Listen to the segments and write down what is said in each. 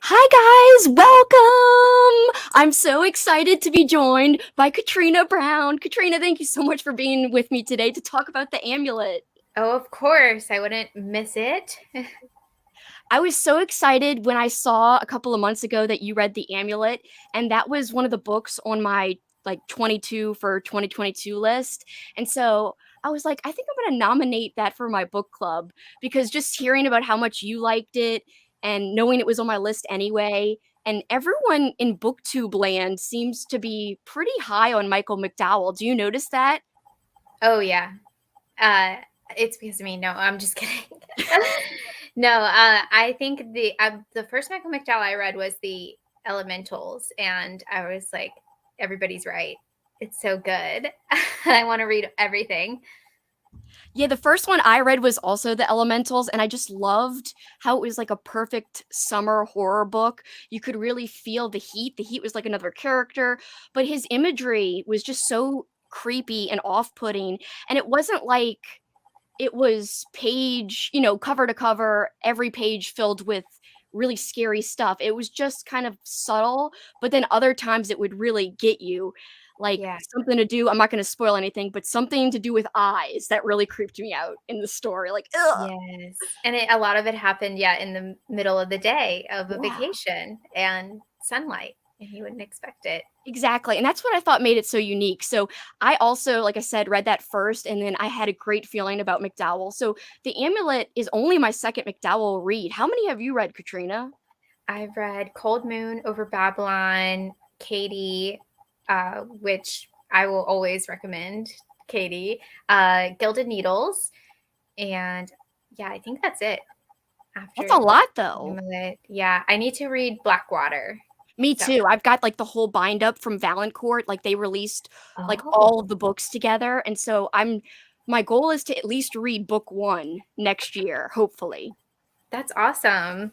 Hi guys, welcome! I'm so excited to be joined by Katrina Brown. Katrina, thank you so much for being with me today to talk about the amulet. Oh, of course. I wouldn't miss it. I was so excited when I saw a couple of months ago that you read The Amulet, and that was one of the books on my 22 for 2022 list. And so I was like, I think I'm going to nominate that for my book club because just hearing about how much you liked it and knowing it was on my list anyway, and everyone in booktube land seems to be pretty high on Michael McDowell. Do you notice that? Oh, yeah. Uh, it's because of me. No, I'm just kidding. No, I think the first Michael McDowell I read was the Elementals, and I was like, everybody's right. It's so good. I want to read everything. Yeah, the first one I read was also The Elementals, and I just loved how it was like a perfect summer horror book. You could really feel the heat. The heat was like another character, but his imagery was just so creepy and off-putting. And it wasn't like it was page, cover to cover, every page filled with really scary stuff. It was just kind of subtle, but then other times it would really get you. Like Yeah. something to do, I'm not going to spoil anything, but something to do with eyes that really creeped me out in the story. Like, ugh. Yes. And a lot of it happened, yeah, in the middle of the day of a Yeah. vacation and sunlight, and you wouldn't expect it. Exactly. And that's what I thought made it so unique. So I also, like I said, read that first, and then I had a great feeling about McDowell. So The Amulet is only my second McDowell read. How many have you read, Katrina? I've read Cold Moon Over Babylon, Katie, which I will always recommend, Katie, Gilded Needles, and yeah, I think that's it. That's a After lot, though. Amulet, yeah, I need to read Blackwater. Me So, too. I've got like the whole bind up from Valancourt. Like they released like oh, all of the books together. And so my goal is to at least read book one next year, hopefully. that's awesome.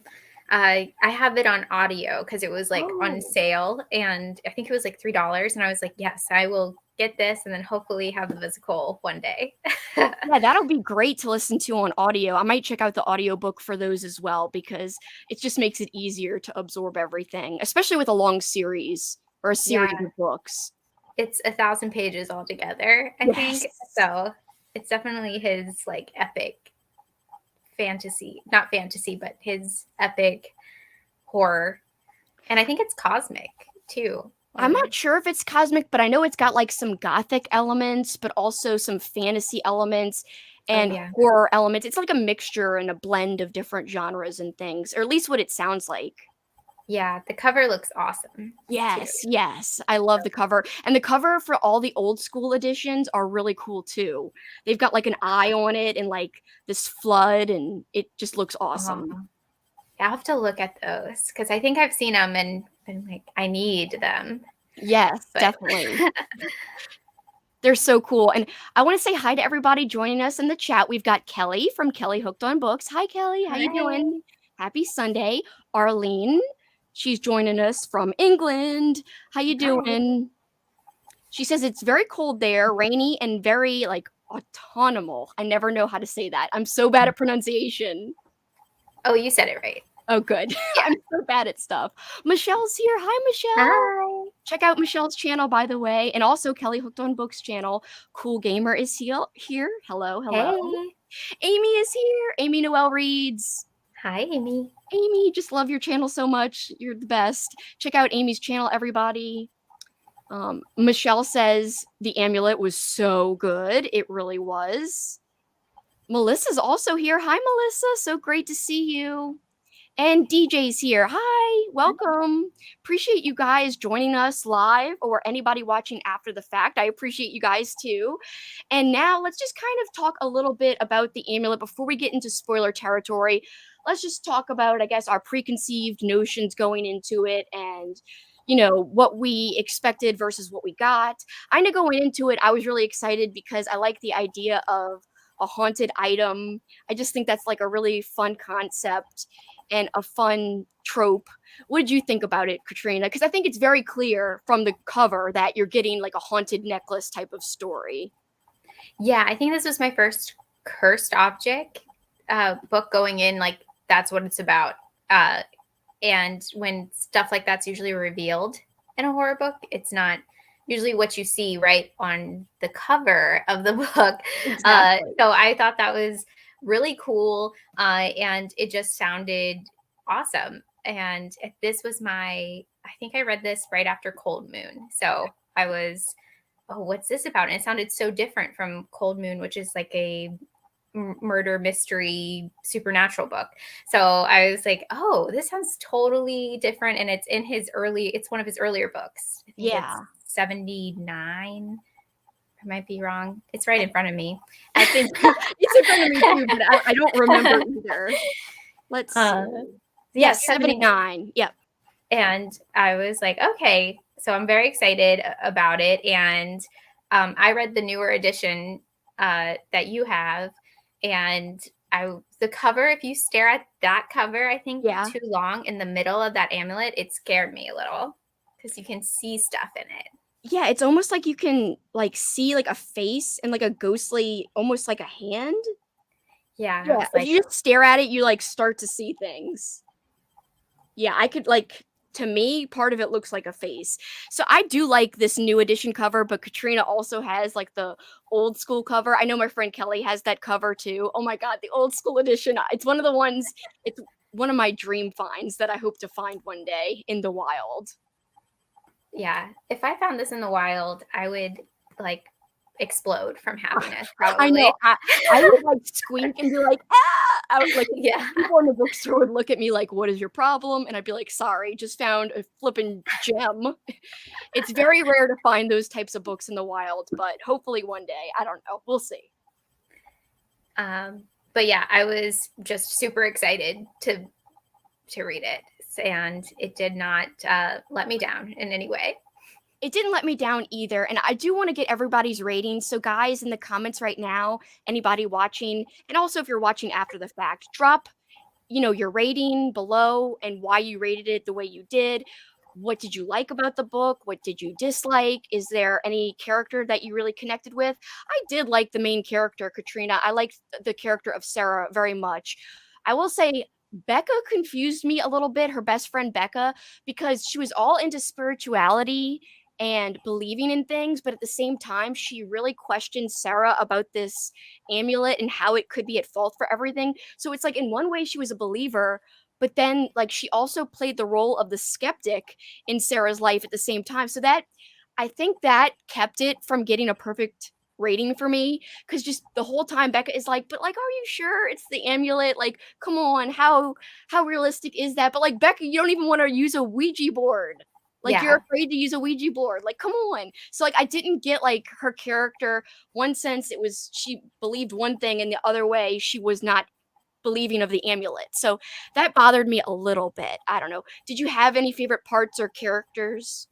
I have it on audio because it was like on Oh. sale, and I think it was like $3, and I was like, yes, I will get this, and then hopefully have the physical one day. Yeah, that'll be great to listen to on audio. I might check out the audiobook for those as well because it just makes it easier to absorb everything, especially with a long series or a Yeah, series of books. it's 1,000 pages altogether, I Yes. think. So it's definitely his like epic fantasy, not fantasy, but his epic horror. And I think it's cosmic too. I'm Or not sure if it's cosmic, but I know it's got like some gothic elements, but also some fantasy elements oh and yeah. horror elements. It's like a mixture and a blend of different genres and things, or at least what it sounds like. Yeah, the cover looks awesome too. Yes, yes. I love the cover. And the cover for all the old school editions are really cool too. They've got like an eye on it and like this flood, and it just looks awesome. Oh, I have to look at those because I think I've seen them and been like, I need them. Yes, But definitely. They're so cool. And I want to say hi to everybody joining us in the chat. We've got Kelly from Kelly Hooked on Books. Hi, Kelly. How you hi. doing? Happy Sunday. Arlene, she's joining us from England. How you Hi. doing? She says it's very cold there, rainy, and very like autumnal. I never know how to say that. I'm so bad at pronunciation. Oh, you said it right. Oh, good. Yeah. I'm so bad at stuff. Michelle's here. Hi, Michelle. Hi. Check out Michelle's channel, by the way, and also Kelly Hooked on Books channel. Cool Gamer is here. Hello, hello. Hey. Amy is here. Amy Noel reads. Hi, Amy. Amy, just love your channel so much. You're the best. Check out Amy's channel, everybody. Michelle says the amulet was so good. It really was. Melissa's also here. Hi, Melissa. So great to see you. And DJ's here. Hi, welcome. Appreciate you guys joining us live or anybody watching after the fact. I appreciate you guys too. And now let's just kind of talk a little bit about the amulet before we get into spoiler territory. Let's just talk about, I guess, our preconceived notions going into it and what we expected versus what we got. I know going into it, I was really excited because I like the idea of a haunted item. I just think that's like a really fun concept and a fun trope. What did you think about it, Katrina? Because I think it's very clear from the cover that you're getting like a haunted necklace type of story. Yeah, I think this was my first cursed object book going in. Like, that's what it's about. And when stuff like that's usually revealed in a horror book, it's not usually what you see right on the cover of the book. Exactly. So I thought that was really cool. And it just sounded awesome. And this was I think I read this right after Cold Moon. So I was, oh, what's this about? And it sounded so different from Cold Moon, which is like a murder mystery supernatural book. So I was like, oh, this sounds totally different. And it's one of his earlier books. I think it's 79. I might be wrong. It's right in front of me. I think it's in front of me too, but I don't remember either. Let's see. Yeah, 79. Yep. And I was like, okay. So I'm very excited about it. And I read the newer edition that you have. And the cover, if you stare at that cover, I think too long in the middle of that amulet, it scared me a little because you can see stuff in it. Yeah, it's almost like you can like see like a face and like a ghostly, almost like a hand. Yeah. Yeah. If you just stare at it, you like start to see things. Yeah, I could like, to me, part of it looks like a face. So I do like this new edition cover, but Katrina also has like the old school cover. I know my friend Kelly has that cover too. Oh my God, the old school edition. It's one of my dream finds that I hope to find one day in the wild. Yeah. If I found this in the wild, I would like explode from happiness, probably. I know. I would like squeak and be like, ah! I was like, people in the bookstore would look at me like, what is your problem? And I'd be like, sorry, just found a flippin' gem. It's very rare to find those types of books in the wild, but hopefully one day. I don't know. We'll see. But yeah, I was just super excited to read it. And it did not let me down in any way. It didn't let me down either. And I do want to get everybody's ratings. So guys, in the comments right now, anybody watching, and also if you're watching after the fact, drop, your rating below and why you rated it the way you did. What did you like about the book? What did you dislike? Is there any character that you really connected with? I did like the main character, Katrina. I liked the character of Sarah very much. I will say Becca confused me a little bit, her best friend Becca, because she was all into spirituality and believing in things, but at the same time, she really questioned Sarah about this amulet and how it could be at fault for everything. So it's like in one way she was a believer, but then like she also played the role of the skeptic in Sarah's life at the same time. So that I think that kept it from getting a perfect rating for me, because just the whole time Becca is like, but like, are you sure it's the amulet? Like, come on, how realistic is that? But like, Becca, you don't even want to use a Ouija board. Like, you're afraid to use a Ouija board. Like, come on. So like, I didn't get like her character. One sense it was she believed one thing, and the other way she was not believing of the amulet. So that bothered me a little bit. I don't know. Did you have any favorite parts or characters?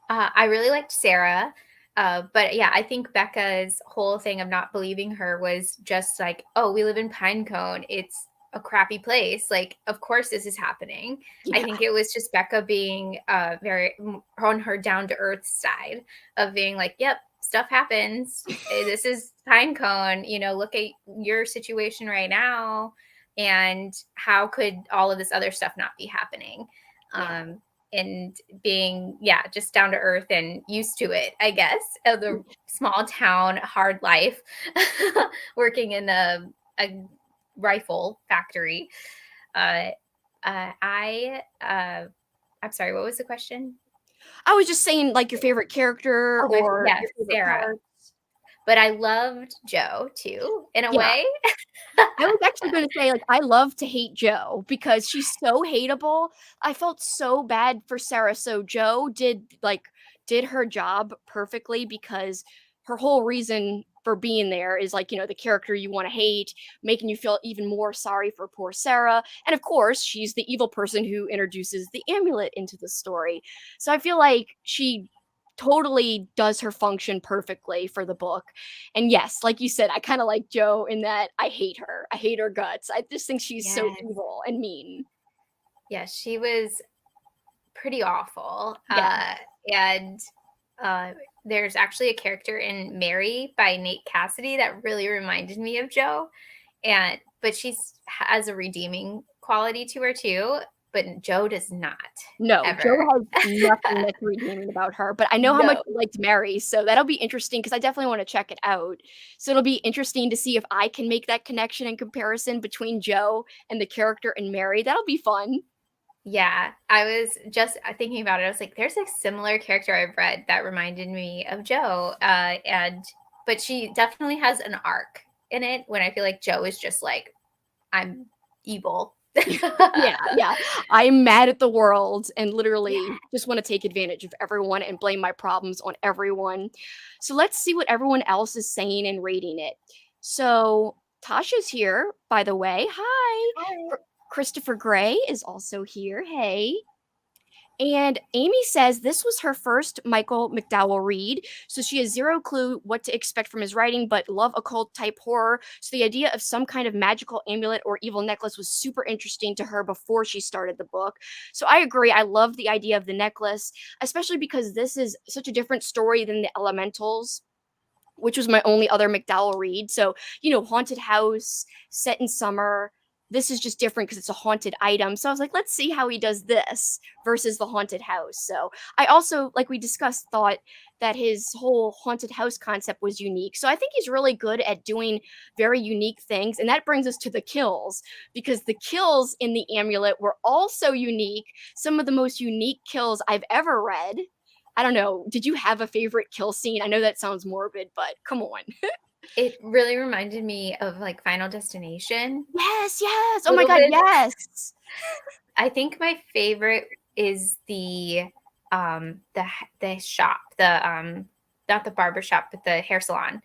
I really liked Sarah. But yeah, I think Becca's whole thing of not believing her was just like, oh, we live in Pinecone. It's a crappy place. Like, of course this is happening. Yeah. I think it was just Becca being very on her down to earth side of being like, yep, stuff happens. This is Pinecone. Look at your situation right now. And how could all of this other stuff not be happening? Yeah. And being, just down to earth and used to it, I guess, of the small town, hard life, working in a rifle factory. I'm sorry, what was the question? I was just saying, like, your favorite character or your favorite Sarah. part. But I loved Joe too, in a way. I was actually going to say, like, I love to hate Joe because she's so hateable. I felt so bad for Sarah. So Joe did her job perfectly, because her whole reason for being there is like, the character you want to hate, making you feel even more sorry for poor Sarah. And of course, she's the evil person who introduces the amulet into the story. So I feel like she totally does her function perfectly for the book. And yes, like you said, I kind of like Joe in that I hate her. I hate her guts. I just think she's so evil and mean. Yeah, she was pretty awful. Yeah. And there's actually a character in Mary by Nate Cassidy that really reminded me of Joe. But she's has a redeeming quality to her too. but Joe does not. No, Ever. Joe has nothing that's redeeming about her, but I know how much No. you liked Mary, so that'll be interesting because I definitely want to check it out. So it'll be interesting to see if I can make that connection and comparison between Joe and the character in Mary. That'll be fun. Yeah, I was just thinking about it. I was like, there's a similar character I've read that reminded me of Joe. But she definitely has an arc in it when I feel like Joe is just like, I'm evil. Yeah. I'm mad at the world and literally Yeah. just want to take advantage of everyone and blame my problems on everyone. So let's see what everyone else is saying and rating it. So Tasha's here, by the way. Hi. Hi. Christopher Gray is also here. Hey. And Amy says this was her first Michael McDowell read, so she has zero clue what to expect from his writing, but love occult type horror. So the idea of some kind of magical amulet or evil necklace was super interesting to her before she started the book. So I agree. I love the idea of the necklace, especially because this is such a different story than the Elementals, which was my only other McDowell read. So, haunted house set in summer. This is just different because it's a haunted item. So I was like, let's see how he does this versus the haunted house. So I also, like we discussed, thought that his whole haunted house concept was unique. So I think he's really good at doing very unique things. And that brings us to the kills, because the kills in the amulet were also unique. Some of the most unique kills I've ever read. I don't know. Did you have a favorite kill scene? I know that sounds morbid, but come on. It really reminded me of like Final Destination. Yes. Oh my Little God. bit. Yes. I think my favorite is the shop, not the barber shop, but the hair salon.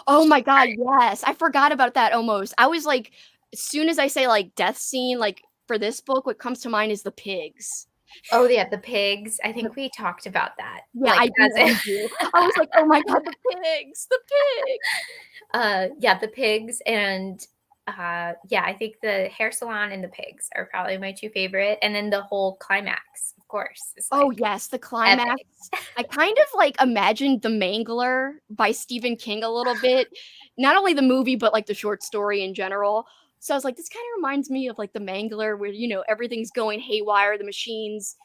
Oh my God. Yes. I forgot about that almost. I was like, as soon as I say like death scene, like for this book, what comes to mind is the pigs. Oh yeah, the pigs. I think we talked about that. Yeah, Like I as do. I do. I was like, oh my God, the pigs, the pigs. yeah, the pigs and yeah, I think the hair salon and the pigs are probably my two favorite. And then the whole climax, of course, is Oh like yes, the climax. epic. I kind of like imagined The Mangler by Stephen King a little bit. Not only the movie, but like the short story in general. So I was like, this kind of reminds me of like The Mangler, where everything's going haywire, the machines,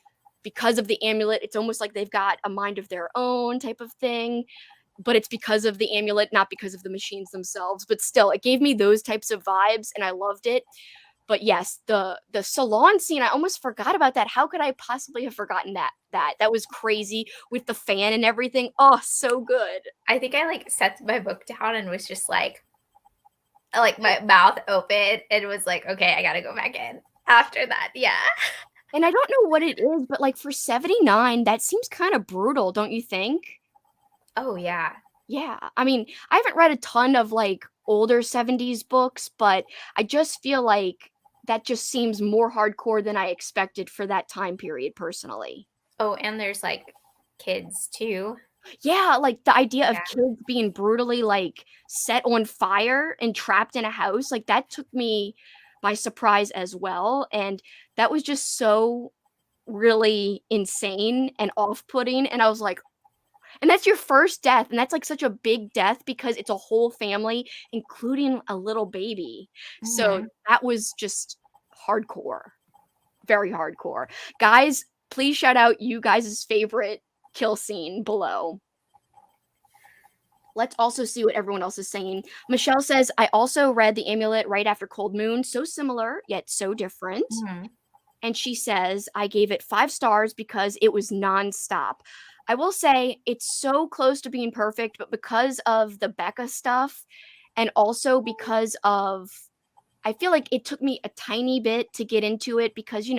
because of the amulet, it's almost like they've got a mind of their own type of thing. But it's because of the amulet, not because of the machines themselves. But still, it gave me those types of vibes and I loved it. But yes, the salon scene, I almost forgot about that. How could I possibly have forgotten that was crazy with the fan and everything. Oh, so good. I think I like set my book down and was just like my mouth open and was like, okay, I gotta go back in after that. Yeah. And I don't know what it is, but like for 79, that seems kind of brutal, don't you think? Oh yeah. Yeah. I mean, I haven't read a ton of like older 70s books, but I just feel like that just seems more hardcore than I expected for that time period personally. Oh, and there's like kids too. Yeah, like the idea of Yeah. kids being brutally like set on fire and trapped in a house, like that took me by surprise as well. And that was just so really insane and off-putting. And I was like, and that's your first death. And that's like such a big death because it's a whole family, including a little baby. So Mhm. that was just hardcore, very hardcore. Guys, please shout out you guys' favorite kill scene below. Let's also see what everyone else is saying. Michelle says, I also read The Amulet right after Cold Moon. So similar, yet so different. Mhm. And she says, I gave it 5 stars because it was nonstop. I will say it's so close to being perfect, but because of the Becca stuff, and also because of, I feel like it took me a tiny bit to get into it because,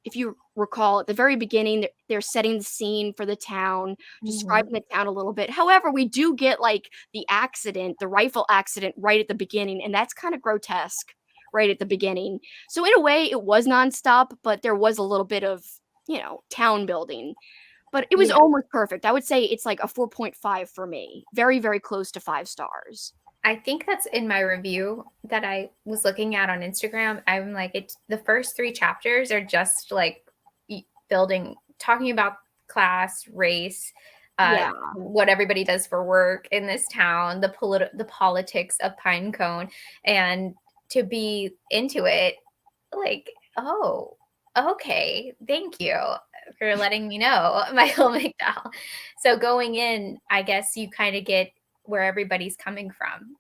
if you recall at the very beginning, they're setting the scene for the town, Mhm. describing the town a little bit. However, we do get like the accident, the rifle accident right at the beginning, and that's kind of grotesque right at the beginning. So in a way, it was nonstop, but there was a little bit of, town building. But it was Yeah. almost perfect. I would say it's like a 4.5 for me. Very, very close to 5 stars. I think that's in my review that I was looking at on Instagram. I'm like, it's the first 3 chapters are just like talking about class, race, Yeah. what everybody does for work in this town, the politics of Pinecone, and to be into it, like, oh, Okay, thank you for letting me know, Michael McDowell. So going in, I guess you kind of get where everybody's coming from.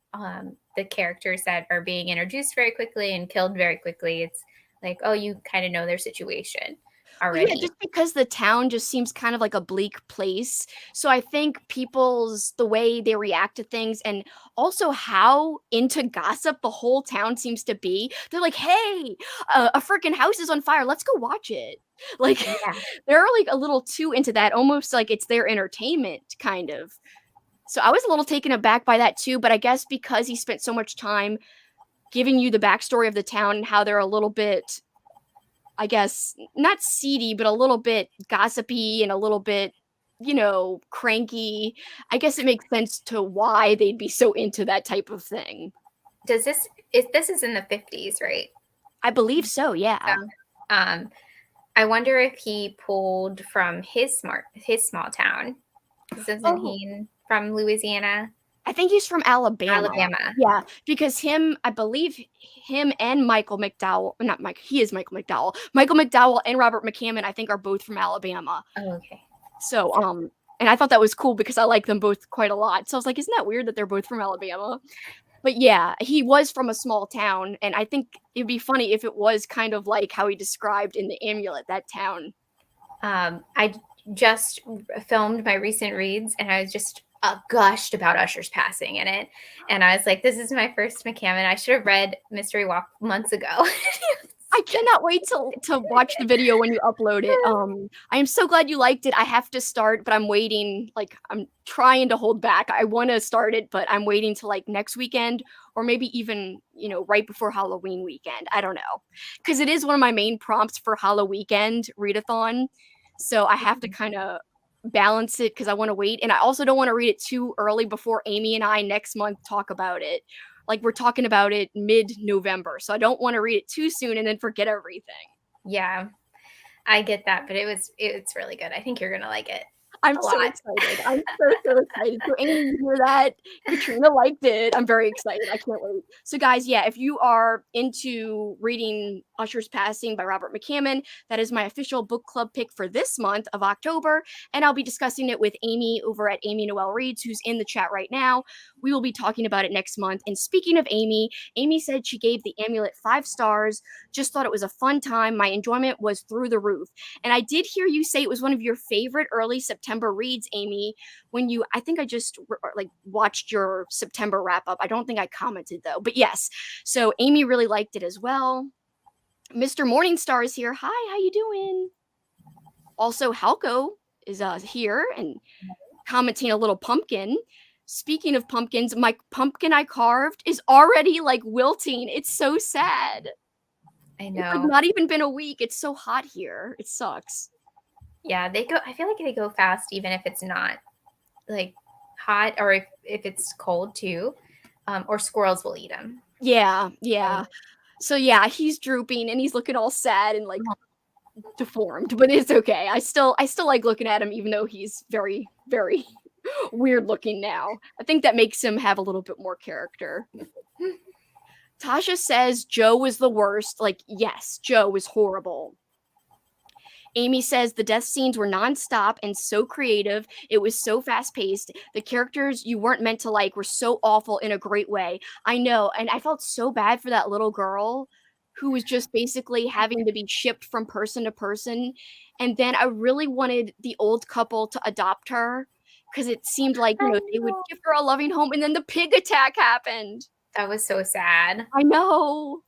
The characters that are being introduced very quickly and killed very quickly. It's like, oh, you kind of know their situation Well, yeah, already. just because the town just seems kind of like a bleak place. So I think the way they react to things and also how into gossip the whole town seems to be. They're like, hey, a freaking house is on fire. Let's go watch it. Like, Yeah. they're like a little too into that, almost like it's their entertainment, kind of. So I was a little taken aback by that too, but I guess because he spent so much time giving you the backstory of the town and how they're a little bit, I guess, not seedy, but a little bit gossipy and a little bit, cranky. I guess it makes sense to why they'd be so into that type of thing. Does this is in the 50s, right? I believe so, yeah. Um, I wonder if he pulled from his small town. 'Cause isn't Oh, he from Louisiana? I think he's from Alabama. Alabama. Yeah, because I believe him and Michael McDowell, not Mike, he is Michael McDowell. Michael McDowell and Robert McCammon, I think, are both from Alabama. Oh, okay. So, and I thought that was cool because I like them both quite a lot. So I was like, isn't that weird that they're both from Alabama? But yeah, he was from a small town, and I think it'd be funny if it was kind of like how he described in The Amulet, that town. I just filmed my recent reads, and I was just gushed about Usher's passing in it. And I was like, this is my first McCammon. I should have read Mystery Walk months ago. I cannot wait to watch the video when you upload it. I am so glad you liked it. I have to start, but I'm waiting. Like, I'm trying to hold back. I want to start it, but I'm waiting to like next weekend or maybe even, right before Halloween weekend. I don't know. Because it is one of my main prompts for Halloween readathon. So I have to kind of balance it because I want to wait. And I also don't want to read it too early before Amy and I next month talk about it. Like, we're talking about it mid-November, so I don't want to read it too soon and then forget everything. Yeah, I get that, but it's really good. I think you're gonna like it. I'm so excited. I'm so excited. So Amy, you hear that? Katrina liked it. I'm very excited. I can't wait. So guys, yeah, if you are into reading Usher's Passing by Robert McCammon, that is my official book club pick for this month of October, and I'll be discussing it with Amy over at Amy Noel Reads, who's in the chat right now. We will be talking about it next month. And speaking of Amy, Amy said she gave The Amulet 5 stars. Just thought it was a fun time. My enjoyment was through the roof. And I did hear you say it was one of your favorite early September reads, Amy, I think I just like watched your September wrap up. I don't think I commented though, but yes. So Amy really liked it as well. Mr. Morningstar is here. Hi, how you doing? Also, Halko is here and commenting a little pumpkin. Speaking of pumpkins, my pumpkin I carved is already like wilting. It's so sad. I It's like know. not even been a week. It's so hot here. It sucks. Yeah, I feel like they go fast even if it's not like hot, or if it's cold too. Or squirrels will eat them. Yeah. So yeah, he's drooping and he's looking all sad and like deformed, but it's okay. I still like looking at him even though he's very, very weird looking now. I think that makes him have a little bit more character. Tasha says Joe was the worst. Like, yes, Joe was horrible. Amy says the death scenes were nonstop and so creative. It was so fast paced. The characters you weren't meant to like were so awful in a great way. I know. And I felt so bad for that little girl who was just basically having to be shipped from person to person. And then I really wanted the old couple to adopt her because it seemed like, they would give her a loving home. And then the pig attack happened. That was so sad. I know.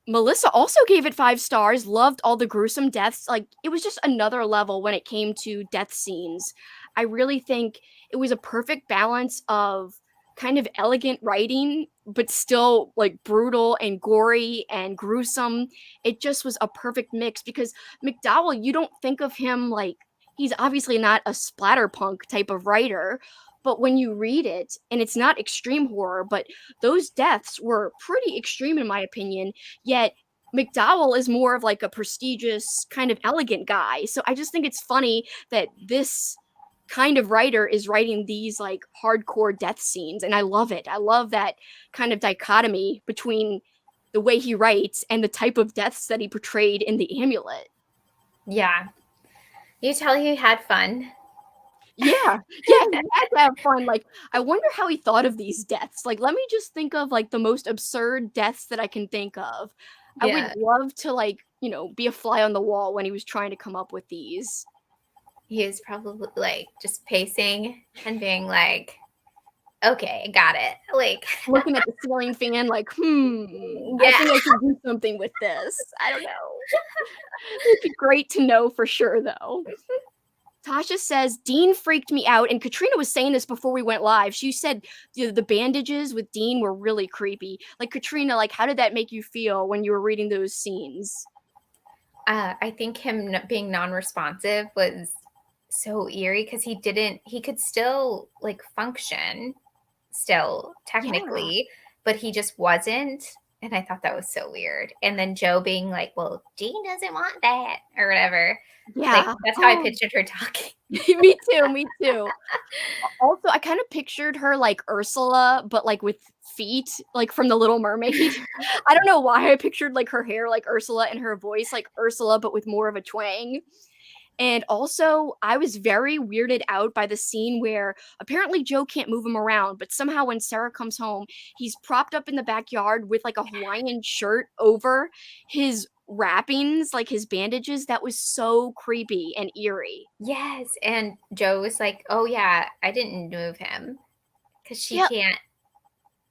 Melissa also gave it 5 stars, loved all the gruesome deaths. Like, it was just another level when it came to death scenes. I really think it was a perfect balance of kind of elegant writing, but still like brutal and gory and gruesome. It just was a perfect mix because McDowell, you don't think of him like he's obviously not a splatterpunk type of writer, but when you read it, and it's not extreme horror, but those deaths were pretty extreme in my opinion, yet McDowell is more of like a prestigious kind of elegant guy. So I just think it's funny that this kind of writer is writing these like hardcore death scenes, and I love it. I love that kind of dichotomy between the way he writes and the type of deaths that he portrayed in The Amulet. Yeah. You tell he had fun. Yeah, he had to have fun. Like, I wonder how he thought of these deaths. Like, let me just think of like the most absurd deaths that I can think of. I would Yeah. love to like, be a fly on the wall when he was trying to come up with these. He was probably like just pacing and being like, okay, got it. Like, Looking at the ceiling fan, like, I yeah. think I should do something with this. I don't know. It'd be great to know for sure, though. Tasha says, Dean freaked me out. And Katrina was saying this before we went live. She said the bandages with Dean were really creepy. Like, Katrina, like, how did that make you feel when you were reading those scenes? I think him being non-responsive was so eerie because he could still like function still technically, but he just wasn't. And I thought that was so weird. And then Joe being like, well, Dean doesn't want that or whatever. Yeah. Like, that's how I pictured her talking. Me too. Also, I kind of pictured her like Ursula, but like with feet, like from The Little Mermaid. I don't know why I pictured like her hair like Ursula and her voice like Ursula, but with more of a twang. And also, I was very weirded out by the scene where apparently Joe can't move him around, but somehow when Sarah comes home, he's propped up in the backyard with like a Hawaiian shirt over his wrappings, like his bandages. That was so creepy and eerie. Yes. And Joe was like, oh, yeah, I didn't move him because she can't.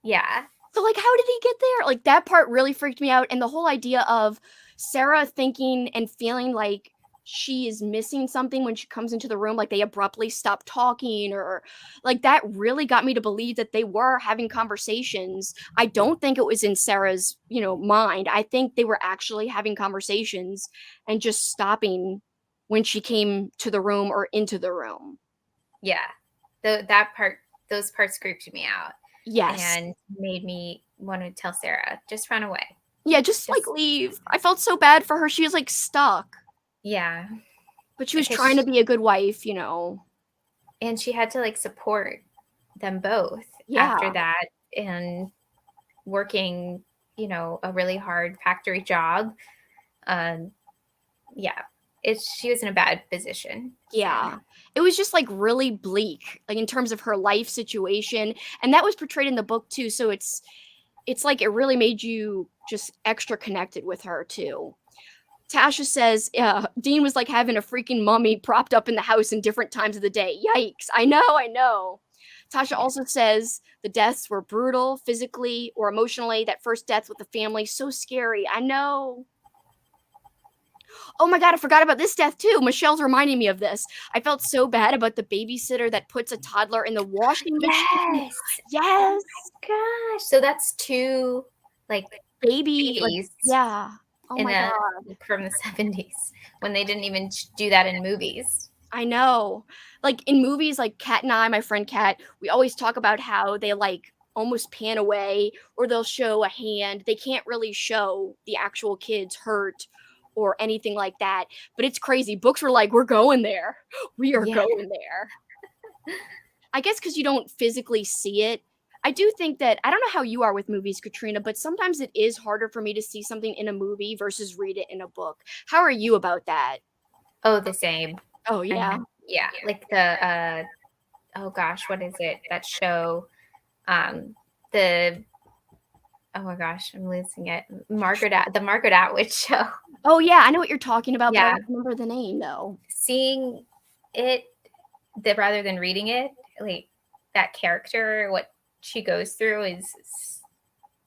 Yeah. So, like, how did he get there? Like, that part really freaked me out. And the whole idea of Sarah thinking and feeling like she is missing something when she comes into the room, like they abruptly stop talking, or like that really got me to believe that they were having conversations. I don't think it was in Sarah's, mind. I think they were actually having conversations and just stopping when she came to the room or into the room. Yeah. Those parts creeped me out. Yes. And made me want to tell Sarah, just run away. Yeah, just like leave. I felt so bad for her. She was like stuck. Yeah. But she was trying to be a good wife, And she had to like support them both after that and working, a really hard factory job. She was in a bad position. Yeah. It was just like really bleak, like in terms of her life situation. And that was portrayed in the book too. So it's like it really made you just extra connected with her too. Tasha says, Dean was like having a freaking mummy propped up in the house in different times of the day. Yikes. I know. Tasha also says the deaths were brutal, physically or emotionally. That first death with the family, so scary. I know. Oh my God, I forgot about this death too. Michelle's reminding me of this. I felt so bad about the babysitter that puts a toddler in the washing machine. Yes. Oh my gosh. So that's two like babies. Like, yeah. Oh my God. From the 70s when they didn't even do that in movies. I know. Like in movies like Kat and I, my friend Kat, we always talk about how they like almost pan away or they'll show a hand. They can't really show the actual kids hurt or anything like that. But it's crazy. Books were like, we're going there. We are going there. I guess because you don't physically see it. I do think that, I don't know how you are with movies, Katrina, but sometimes it is harder for me to see something in a movie versus read it in a book. How are you about that? Oh, the same. Oh, yeah. Yeah. Like the, oh gosh, what is it? That show, oh my gosh, I'm losing it. The Margaret Atwood show. Oh yeah, I know what you're talking about, but I don't remember the name though. Seeing it, rather than reading it, like that character, what she goes through is,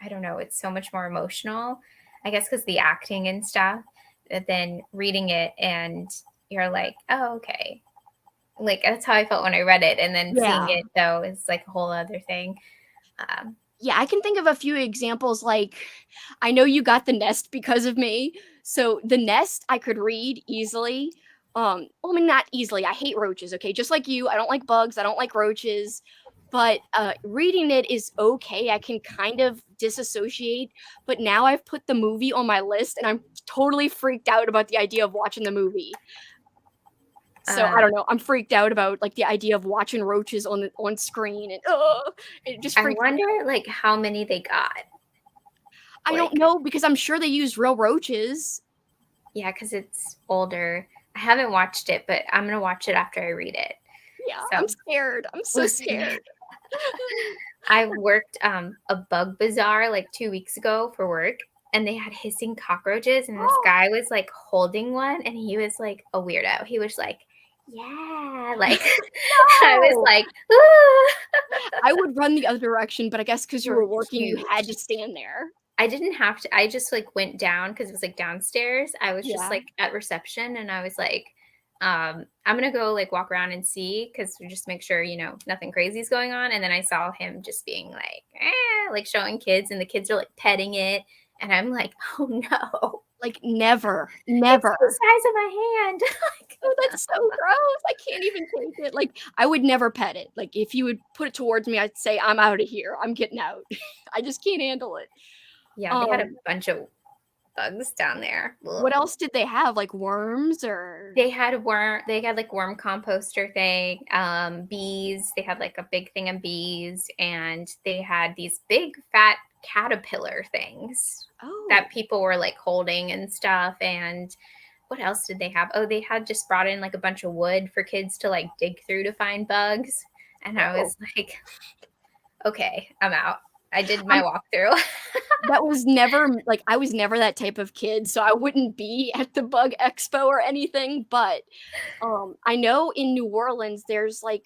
I don't know, it's so much more emotional. I guess because the acting and stuff. Than reading it and you're like, oh, okay. Like that's how I felt when I read it, and then seeing it though is like a whole other thing. Yeah, I can think of a few examples. Like, I know you got The Nest because of me. So The Nest, I could read easily. Well, I mean, not easily. I hate roaches, okay? Just like you, I don't like bugs. I don't like roaches. But reading it is okay. I can kind of disassociate. But now I've put the movie on my list, and I'm totally freaked out about the idea of watching the movie. So I don't know. I'm freaked out about like the idea of watching roaches on screen, and it just freaks me out. I wonder like how many they got. I don't know because I'm sure they used real roaches. Yeah, because it's older. I haven't watched it, but I'm gonna watch it after I read it. Yeah, So I'm scared. I'm so we'll see. scared. I worked a bug bazaar like 2 weeks ago for work, and they had hissing cockroaches, and this guy was like holding one, and he was like a weirdo. He was like, yeah, like I was No! like, "Ooh." I would run the other direction, but I guess because you They're were working, you had to huge. stand there. I didn't have to. I just like went down because it was like downstairs. I was just Yeah. like at reception, and I was like, I'm gonna go like walk around and see because just make sure nothing crazy is going on. And then I saw him just being like, like showing kids, and the kids are like petting it, and I'm like, oh no, Like, never, it's never. the size of my hand. Oh, that's so gross. I can't even take it. Like, I would never pet it. Like, if you would put it towards me, I'd say, I'm out of here. I'm getting out. I just can't handle it. Yeah, they had a bunch of bugs down there. What Ugh. else did they have? Like worms or? They had like worm composter thing, bees. They had like a big thing of bees, and they had these big fat caterpillar things that Oh, people were like holding and stuff. And what else did they have? Oh, they had just brought in like a bunch of wood for kids to like dig through to find bugs. And I was like, okay, I'm out. I did my walkthrough. that was never like I was never that type of kid, so I wouldn't be at the bug expo or anything. But I know in New Orleans there's like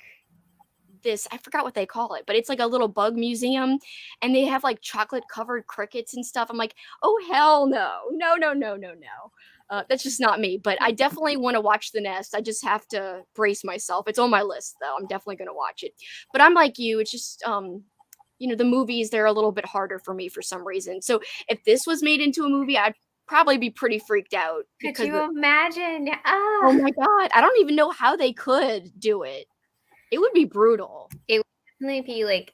this, I forgot what they call it, but it's like a little bug museum and they have like chocolate covered crickets and stuff. I'm like, oh hell no. No, no, no, no, no. That's just not me, but I definitely want to watch The Nest. I just have to brace myself. It's on my list though. I'm definitely going to watch it. But I'm like you, it's just the movies, they're a little bit harder for me for some reason. So if this was made into a movie, I'd probably be pretty freaked out Could because you imagine? oh my god, I don't even know how they could do it. It would be brutal. It would definitely be like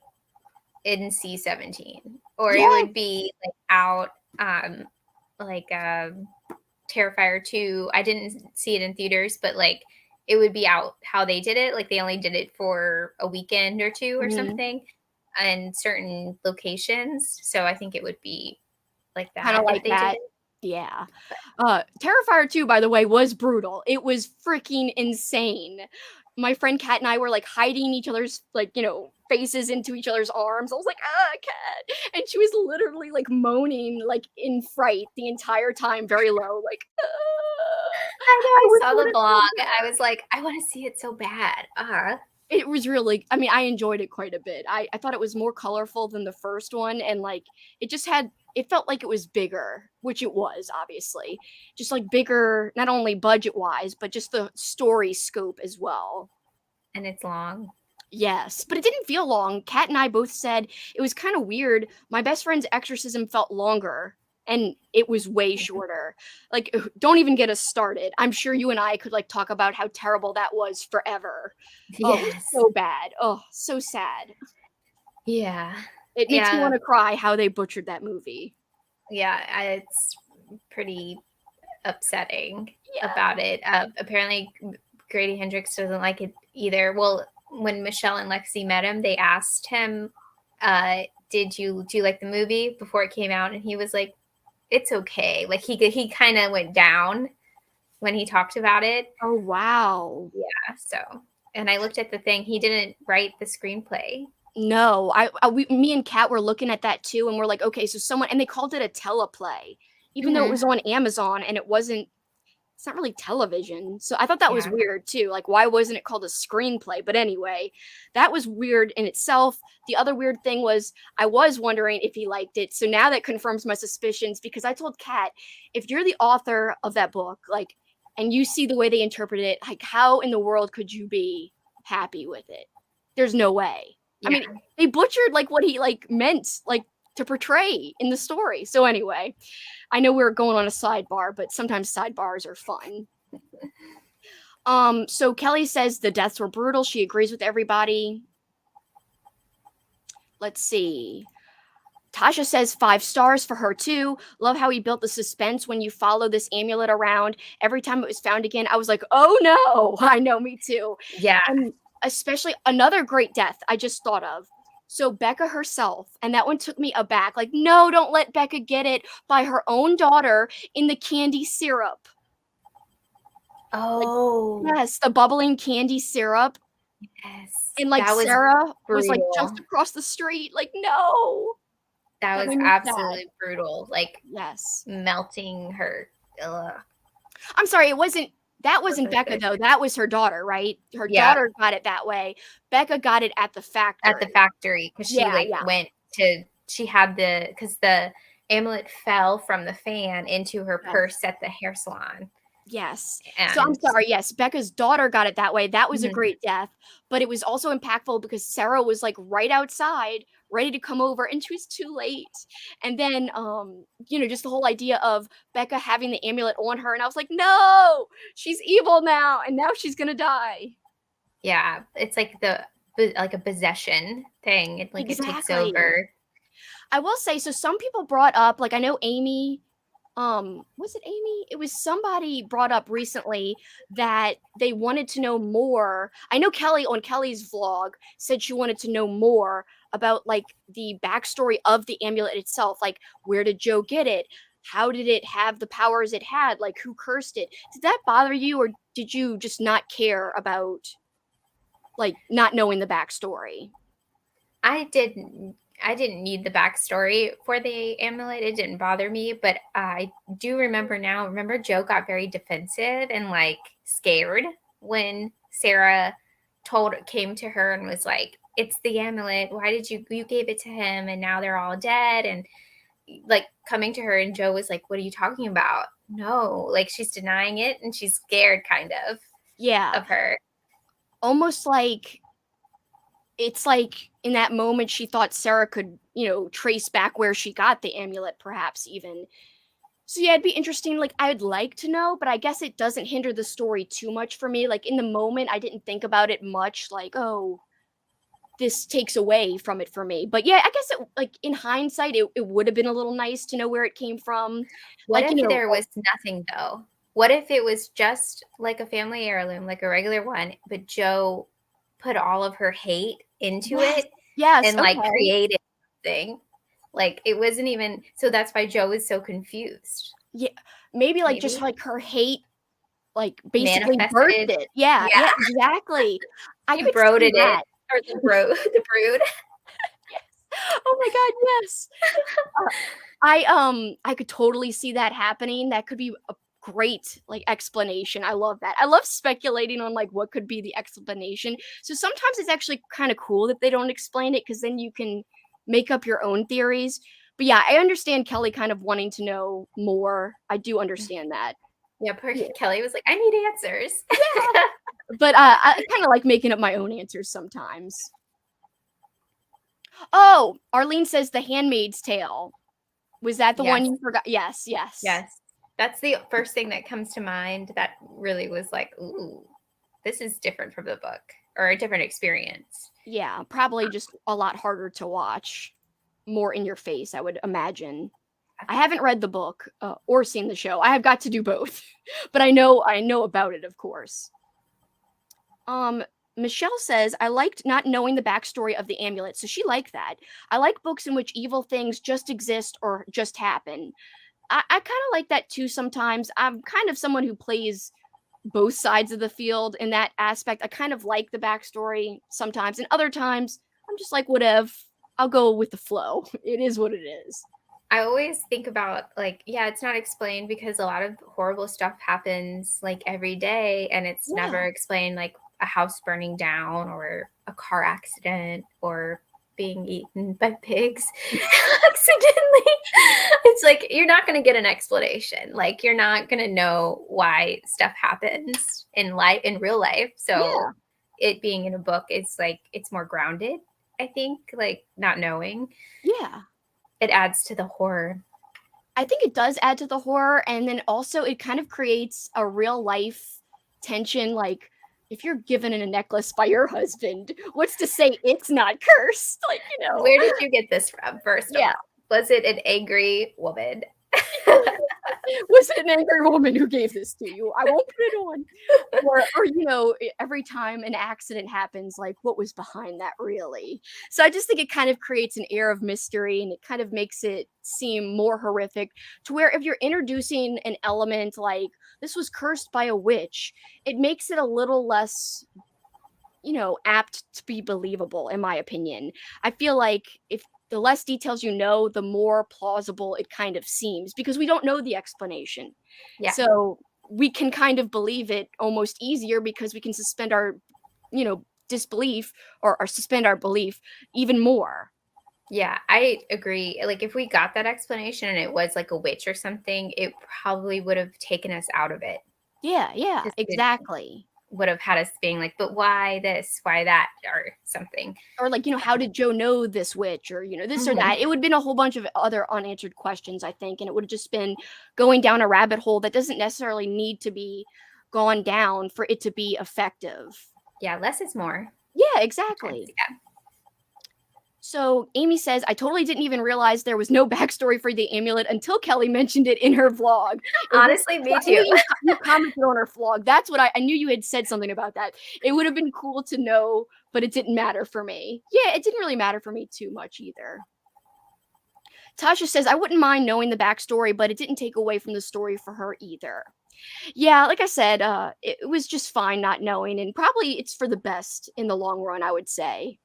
NC-17, or it Yeah. would be like out like Terrifier 2. I didn't see it in theaters, but like it would be out how they did it. Like they only did it for a weekend or two or Mhm. something in certain locations. So I think it would be like Kinda that if like they did that. it. Yeah. Terrifier 2, by the way, was brutal. It was freaking insane. My friend Kat and I were, like, hiding each other's, like, faces into each other's arms. I was like, "Ah, Kat," and she was literally, like, moaning, like, in fright the entire time, very low, like, "Ah." I know, I I was saw the wanted so blog. I bad. was like, I want to see it so bad. It was really, I mean, I enjoyed it quite a bit. I thought it was more colorful than the first one, and, like, it felt like it was bigger, which it was, obviously. Just, like, bigger, not only budget-wise, but just the story scope as well. And it's long. Yes, but it didn't feel long. Kat and I both said it was kinda weird. My best friend's exorcism felt longer, and it was way shorter. Like, don't even get us started. I'm sure you and I could, like, talk about how terrible that was forever. Oh, it was Yes. so bad. Oh, so sad. Yeah. It makes me Yeah. wanna cry how they butchered that movie. Yeah. It's pretty upsetting Yeah. about it. Apparently, Grady Hendrix doesn't like it either. Well, when Michelle and Lexi met him, they asked him, do you like the movie before it came out? And he was like, it's okay. Like he kind of went down when he talked about it. Oh, wow. Yeah. So, and I looked at the thing. He didn't write the screenplay. No, me and Kat were looking at that too, and we're like, "Okay, so someone," and they called it a teleplay, even though it Hmm. was on Amazon and it's not really television. So I thought that was Yeah. weird too. Like, why wasn't it called a screenplay? But anyway, that was weird in itself. The other weird thing was I was wondering if he liked it. So now that confirms my suspicions because I told Kat, if you're the author of that book, like, and you see the way they interpret it, like, how in the world could you be happy with it? There's no way. I Yeah. mean, they butchered like what he like meant like to portray in the story. So anyway, I know we're going on a sidebar, but sometimes sidebars are fun. So Kelly says the deaths were brutal. She agrees with everybody. Let's see. Tasha says 5 stars for her too. Love how he built the suspense when you follow this amulet around. Every time it was found again, I was like, oh no. I know, me too. Yeah. And especially another great death I just thought of. So Becca herself, and that one took me aback. Like, no, don't let Becca get it by her own daughter in the candy syrup. Like, Oh, yes, the bubbling candy syrup. yes. And like That was Sarah was like just brutal. across the street. Like, no. That That was made me sad. absolutely brutal. Like Yes. melting her. Ugh, I'm sorry, that was wasn't not Becca good. though. That was her daughter, right? Her Yeah, daughter got it that way. Becca got it at the at the factory. factory because she Yeah, like yeah. went to. She had because the amulet fell from the fan into her Yes. purse at the hair salon, Yes. So I'm and sorry. Yes, Becca's daughter got it that way. That was a mhm, great death, but it was also impactful because Sarah was like right outside, ready to come over, and she was too late. And then, just the whole idea of Becca having the amulet on her, and I was like, no, she's evil now, and now she's gonna die. yeah, it's like like a possession thing. It takes Exactly. over. I will say, so some people brought up, like I know Amy, was it Amy? It was somebody brought up recently that they wanted to know more. I know Kelly on Kelly's vlog said she wanted to know more about like the backstory of the amulet itself. Like, where did Joe get it? How did it have the powers it had? Like, who cursed it? Did that bother you, or did you just not care about like not knowing the backstory? I didn't I didn't need the backstory for the amulet. It didn't bother me, but I do remember now. Remember, Joe got very defensive and like scared when Sarah came to her and was like, "It's the amulet. Why did you gave it to him? And now they're all dead." And like coming to her, and Joe was like, "What are you talking about? No!" Like she's denying it, and she's scared, kind Yeah, of her. almost like it's like in that moment she thought Sarah could, trace back where she got the amulet, perhaps even. So yeah, it'd be interesting. Like, I'd like to know, but I guess it doesn't hinder the story too much for me. Like, in the moment, I didn't think about it much. Like, oh, this takes away from it for me. But yeah, I guess like in hindsight, it would have been a little nice to know where it came from. What Like, if there was nothing though? What if it was just like a family heirloom, like a regular one, but Joe put all of her hate into yes, it yes, and like okay, created something? Like it wasn't even so that's why Joe is so confused. yeah, maybe like just Maybe like her hate, like basically birthed manifested. it. Yeah, Yeah, yeah, exactly. I he could see brooded it that. or the brood. Yes. Oh my god, yes. Uh, I could totally see that happening. That could be a great, like, explanation. I love that. I love speculating on, like, what could be the explanation. So sometimes it's actually kinda cool that they don't explain it, because then you can make up your own theories. But yeah, I understand Kelly kind of wanting to know more. I do understand that. Yeah, poor Yeah. Kelly was like, I need answers. Yeah. But, I kinda like making up my own answers sometimes. Oh, Arlene says The Handmaid's Tale. Was that the one Yes. you forgot? Yes, yes. Yes. That's the first thing that comes to mind that really was like, ooh, this is different from the book or a different experience. Yeah, probably just a lot harder to watch, more in your face, I would imagine. I haven't read the book, or seen the show. I have got to do both, but I know about it, of course. Um, Michelle says, "I liked not knowing the backstory of the amulet," so she liked that. "I like books in which evil things just exist or just happen." I kinda like that too sometimes. I'm kind of someone who plays both sides of the field in that aspect. I kind of like the backstory sometimes, and other times I'm just like, "Whatever, I'll go with the flow." It is what it is. I always think about like, yeah, it's not explained because a lot of horrible stuff happens like every day and it's never Yeah. explained like a house burning down or a car accident or being eaten by pigs accidentally. It's like you're not going to get an explanation. Like you're not going to know why stuff happens in real life. Yeah. So it being in a book is like it's more grounded, I think, like not knowing. Yeah. It adds to the horror. I think it does add to the horror, and then also it kind of creates a real life tension, like, if you're given a necklace by your husband, what's to say it's not cursed? Like, Where did you get this from, first of Yeah. all? Was it an angry woman? Was it an angry woman who gave this to you? I won't put it on. Or you know, every time an accident happens, like what was behind that really? So I just think it kind of creates an air of mystery and it kind of makes it seem more horrific to where if you're introducing an element like this was cursed by a witch, it makes it a little less, you know, apt to be believable, in my opinion. I feel like if the less details you know, the more plausible it kind of seems because we don't know the explanation. Yeah. So we can kind of believe it almost easier because we can suspend our, you know, disbelief or suspend our belief even more. Yeah, I agree. Like if we got that explanation and it was like a witch or something, it probably would have taken us out of it. Yeah, 'Cause it exactly. would have had us being like, but why this? Why that? Or something. Or like, you know, how did Joe know this witch or, you know, this or Mhm. that? It would have been a whole bunch of other unanswered questions, I think, and it would have just been going down a rabbit hole that doesn't necessarily need to be gone down for it to be effective. Yeah, less is more. Yeah, Sometimes, exactly. yeah. So Amy says, I totally didn't even realize there was no backstory for the amulet until Kelly mentioned it in her vlog. Honestly, me I knew too. you commented on her vlog. That's what I knew you had said something about that. It would have been cool to know, but it didn't matter for me. Yeah, it didn't really matter for me too much either. Tasha says, I wouldn't mind knowing the backstory, but it didn't take away from the story for her either. Yeah, like I said, it was just fine not knowing, and probably it's for the best in the long run, I would say.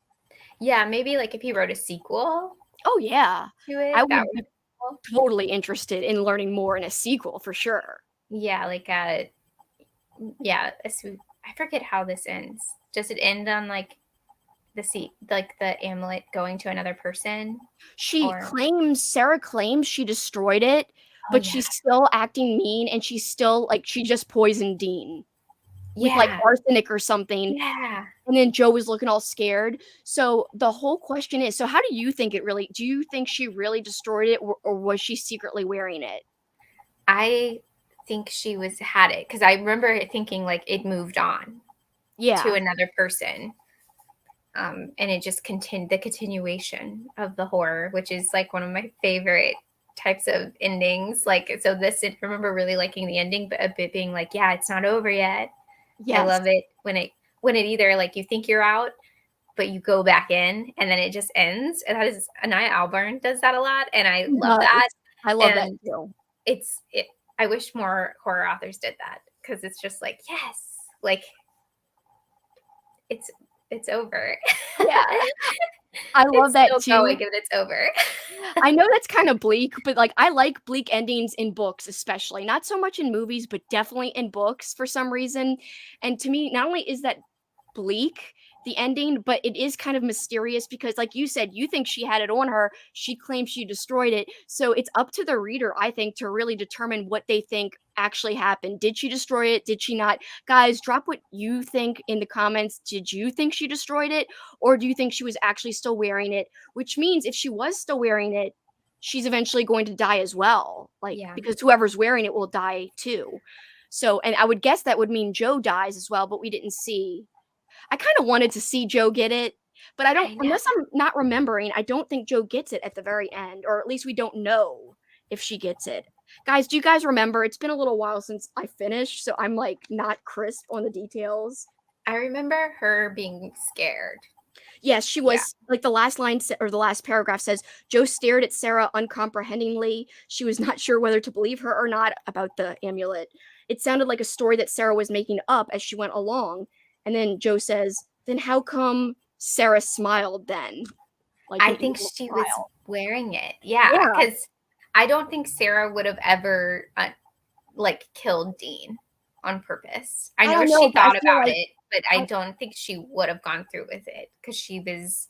Yeah, maybe like if he wrote a sequel Oh, yeah. to I it, that would would be be cool. totally interested in learning more in a sequel for sure. Yeah, like yeah, I forget how this ends. Does it end on like like the amulet going to another person? Or Sarah claims she destroyed it, oh but yeah. she's still acting mean and she's still like, she just poisoned Dean with like Yeah. arsenic or something. Yeah. And then Joe was looking all scared. So the whole question is, so how do you think do you think she really destroyed it or was she secretly wearing it? I think she was had it because I remember thinking like it moved on to Yeah. another person. And it just continued the continuation of the horror, which is like one of my favorite types of endings. Like, so this, I remember really liking the ending, but a bit being like, yeah, it's not over yet. I Yes. love it when it either like you think you're out, but you go back in and then it just ends. And that is Anaya Alburn does that a lot, and I love that. I love that And too. it. I wish more horror authors did that because it's just like yes, like it's it's over. Yeah. I love It's that still too. going and it's over. I know that's kind of bleak, but like I like bleak endings in books, especially. Not so much in movies, but definitely in books for some reason. And to me, not only is that bleak, the ending, but it is kind of mysterious because, like you said, you think she had it on her. She claims she destroyed it. So it's up to the reader, I think, to really determine what they think actually happened. Did she destroy it? Did she not? Guys, drop what you think in the comments. Did you think she destroyed it? Or do you think she was actually still wearing it? Which means if she was still wearing it, she's eventually going to die as well. Like, Yeah. because whoever's wearing it will die too. So, and I would guess that would mean Joe dies as well, but we didn't see. I kind of wanted to see Joe get it, but I don't, I know. unless I'm not remembering, I don't think Joe gets it at the very end, or at least we don't know if she gets it. Guys, do you guys remember? It's been a little while since I finished, so I'm like not crisp on the details. I remember her being scared. Yes, she Yeah. was like the last line or the last paragraph says Joe stared at Sarah uncomprehendingly. She was not sure whether to believe her or not about the amulet. It sounded like a story that Sarah was making up as she went along. And then Joe says, "Then how come Sarah smiled then?" Like I an think evil she was smile. wearing it. Yeah, Yeah. because I don't think Sarah would have ever like killed Dean on purpose. I I know don't know, she but I thought feel about like it, but I I, don't think she would have gone through with it because she was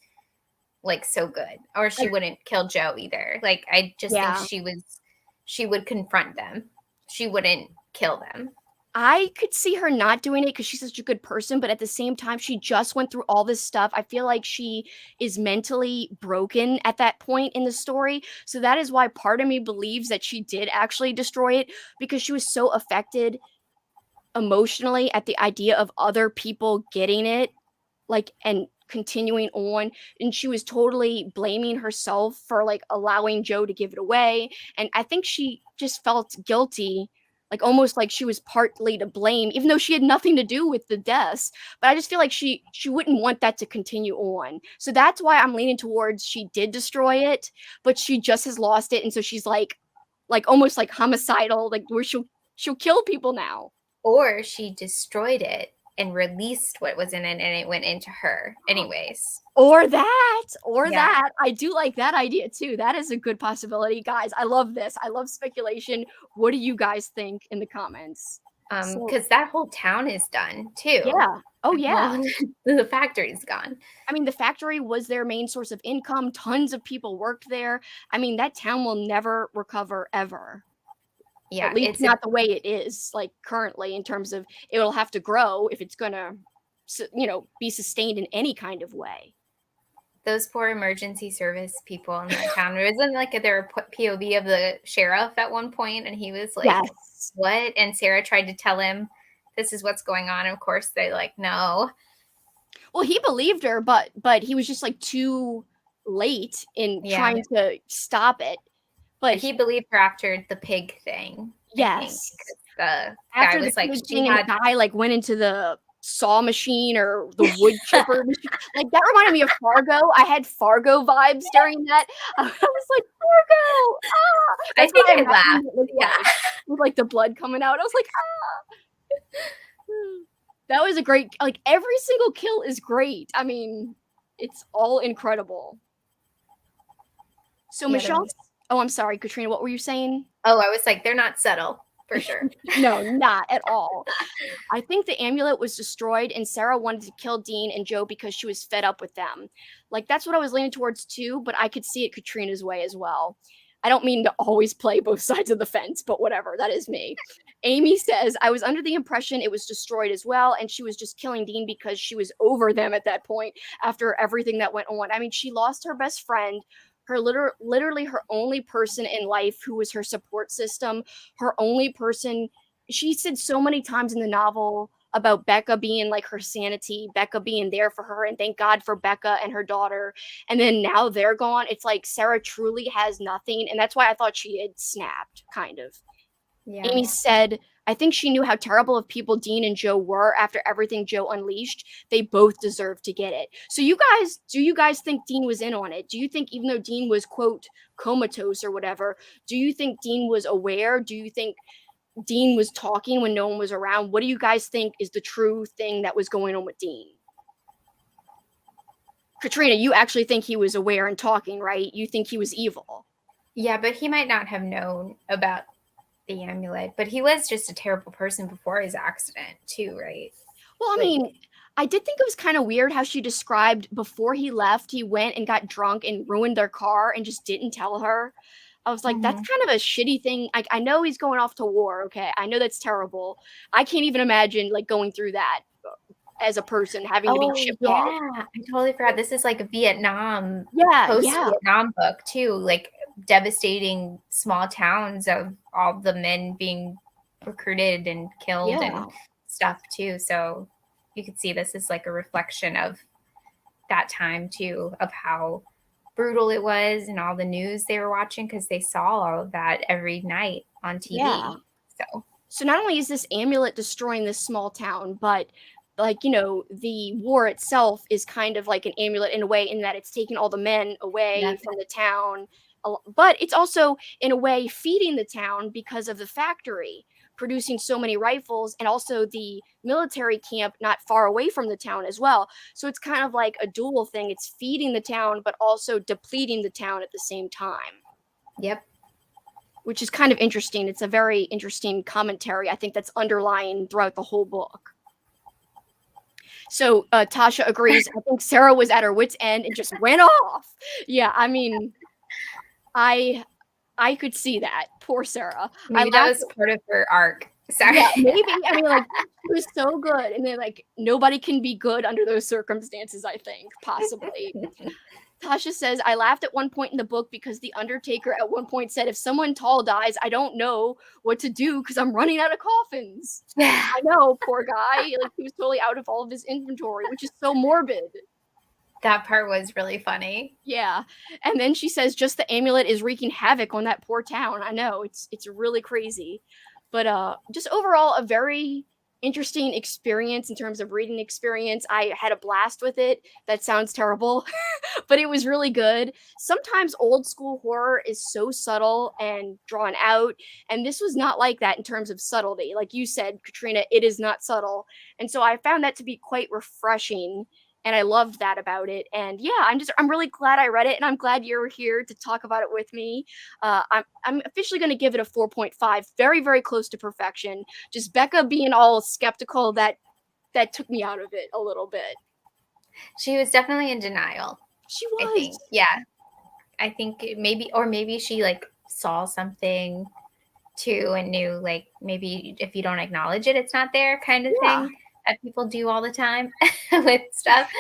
like so good, or she wouldn't kill Joe either. Like I just think yeah. she would confront them. She wouldn't kill them. I could see her not doing it because she's such a good person, but at the same time, she just went through all this stuff. I feel like she is mentally broken at that point in the story. So that is why part of me believes that she did actually destroy it because she was so affected emotionally at the idea of other people getting it, like, and continuing on, and she was totally blaming herself for like allowing Joe to give it away. And I think she just felt guilty, like almost like she was partly to blame, even though she had nothing to do with the deaths. But I just feel like she wouldn't want that to continue on. So that's why I'm leaning towards she did destroy it, but she just has lost it, and so she's like almost like homicidal, like where she'll kill people now. Or she destroyed it and released what was in it and it went into her anyways. Or that, Yeah. I do like that idea too. That is a good possibility. Guys, I love this. I love speculation. What do you guys think in the comments? So, Because that whole town is done too. yeah. Oh, yeah. The factory's gone. I mean, the factory was their main source of income. Tons of people worked there. I mean, that town will never recover ever. Yeah, At least not the way it is, like, currently, in terms of it'll have to grow if it's gonna, be sustained in any kind of way. those poor emergency service people in that town. It wasn't like their POV of the sheriff at one point, and he was like, Yes. "What?" And Sarah tried to tell him, "This is what's going on." And of course, they like, "No." Well, he believed her, but he was just like too late in trying to stop it. But he believed her after the pig thing. Yes. The after guy was the like, pig thing, and the guy like went into the saw machine or the wood chipper machine. Like that reminded me of Fargo. I had Fargo vibes during that. I was like, Fargo! Ah! I think I laughed. Yeah. With like the blood coming out. I was like, ah. That was a great, like every single kill is great. I mean, it's all incredible. So Michelle, oh, I'm sorry, Katrina, what were you saying? Oh, I was like, they're not subtle. For sure. No, not at all. I think the amulet was destroyed and Sarah wanted to kill Dean and Joe because she was fed up with them. Like, that's what I was leaning towards too, but I could see it Katrina's way as well. I don't mean to always play both sides of the fence, but whatever, that is me. Amy says, I was under the impression it was destroyed as well, and she was just killing Dean because she was over them at that point after everything that went on. I mean, she lost her best friend, her literally her only person in life who was her support system, her only person. She said so many times in the novel about Becca being like her sanity, Becca being there for her, and thank God for Becca and her daughter. And then now they're gone. It's like Sarah truly has nothing, and that's why I thought she had snapped, kind of. Yeah. Amy said, I think she knew how terrible of people Dean and Joe were after everything Joe unleashed. They both deserved to get it. So do you guys think Dean was in on it? Do you think even though Dean was, quote, comatose or whatever, do you think Dean was aware? Do you think Dean was talking when no one was around? What do you guys think is the true thing that was going on with Dean? Katrina, you actually think he was aware and talking, right? You think he was evil. Yeah, but he might not have known about the amulet, but he was just a terrible person before his accident too, right? Well, I mean, I did think it was kind of weird how she described before he left, he went and got drunk and ruined their car and just didn't tell her. I was like, that's kind of a shitty thing. I know he's going off to war, okay? I know that's terrible. I can't even imagine like going through that as a person, having to be shipped off. I totally forgot. This is like a Vietnam, post-Vietnam book too, like devastating small towns of all the men being recruited and killed and stuff too. So you could see this is like a reflection of that time too, of how brutal it was and all the news they were watching, because they saw all of that every night on TV. So not only is this amulet destroying this small town, but like, the war itself is kind of like an amulet in a way, in that it's taking all the men away from the town. But it's also, in a way, feeding the town because of the factory producing so many rifles, and also the military camp not far away from the town as well. So it's kind of like a dual thing. It's feeding the town, but also depleting the town at the same time. Yep. Which is kind of interesting. It's a very interesting commentary, I think, that's underlying throughout the whole book. So Tasha agrees. I think Sarah was at her wit's end and just went off. Yeah, I mean, I could see that. Poor Sarah. Maybe that was part of her arc. Sorry. Yeah, maybe. I mean, like, it was so good. And then, like, nobody can be good under those circumstances, I think, possibly. Tasha says, I laughed at one point in the book because the Undertaker at one point said, if someone tall dies, I don't know what to do because I'm running out of coffins. I know, poor guy. Like, he was totally out of all of his inventory, which is so morbid. That part was really funny. Yeah. And then she says just the amulet is wreaking havoc on that poor town. I know, it's really crazy. But just overall a very interesting experience in terms of reading experience. I had a blast with it. That sounds terrible, but it was really good. Sometimes old school horror is so subtle and drawn out, and this was not like that in terms of subtlety. Like you said, Katrina, it is not subtle. And so I found that to be quite refreshing, and I loved that about it. And yeah, I'm really glad I read it, and I'm glad you're here to talk about it with me. I'm officially going to give it a 4.5, very very close to perfection. Just Becca being all skeptical, that took me out of it a little bit. She was definitely in denial. She I was. think, yeah. I think maybe she like saw something too and knew like maybe if you don't acknowledge it, it's not there, kind of Yeah. thing that people do all the time with stuff.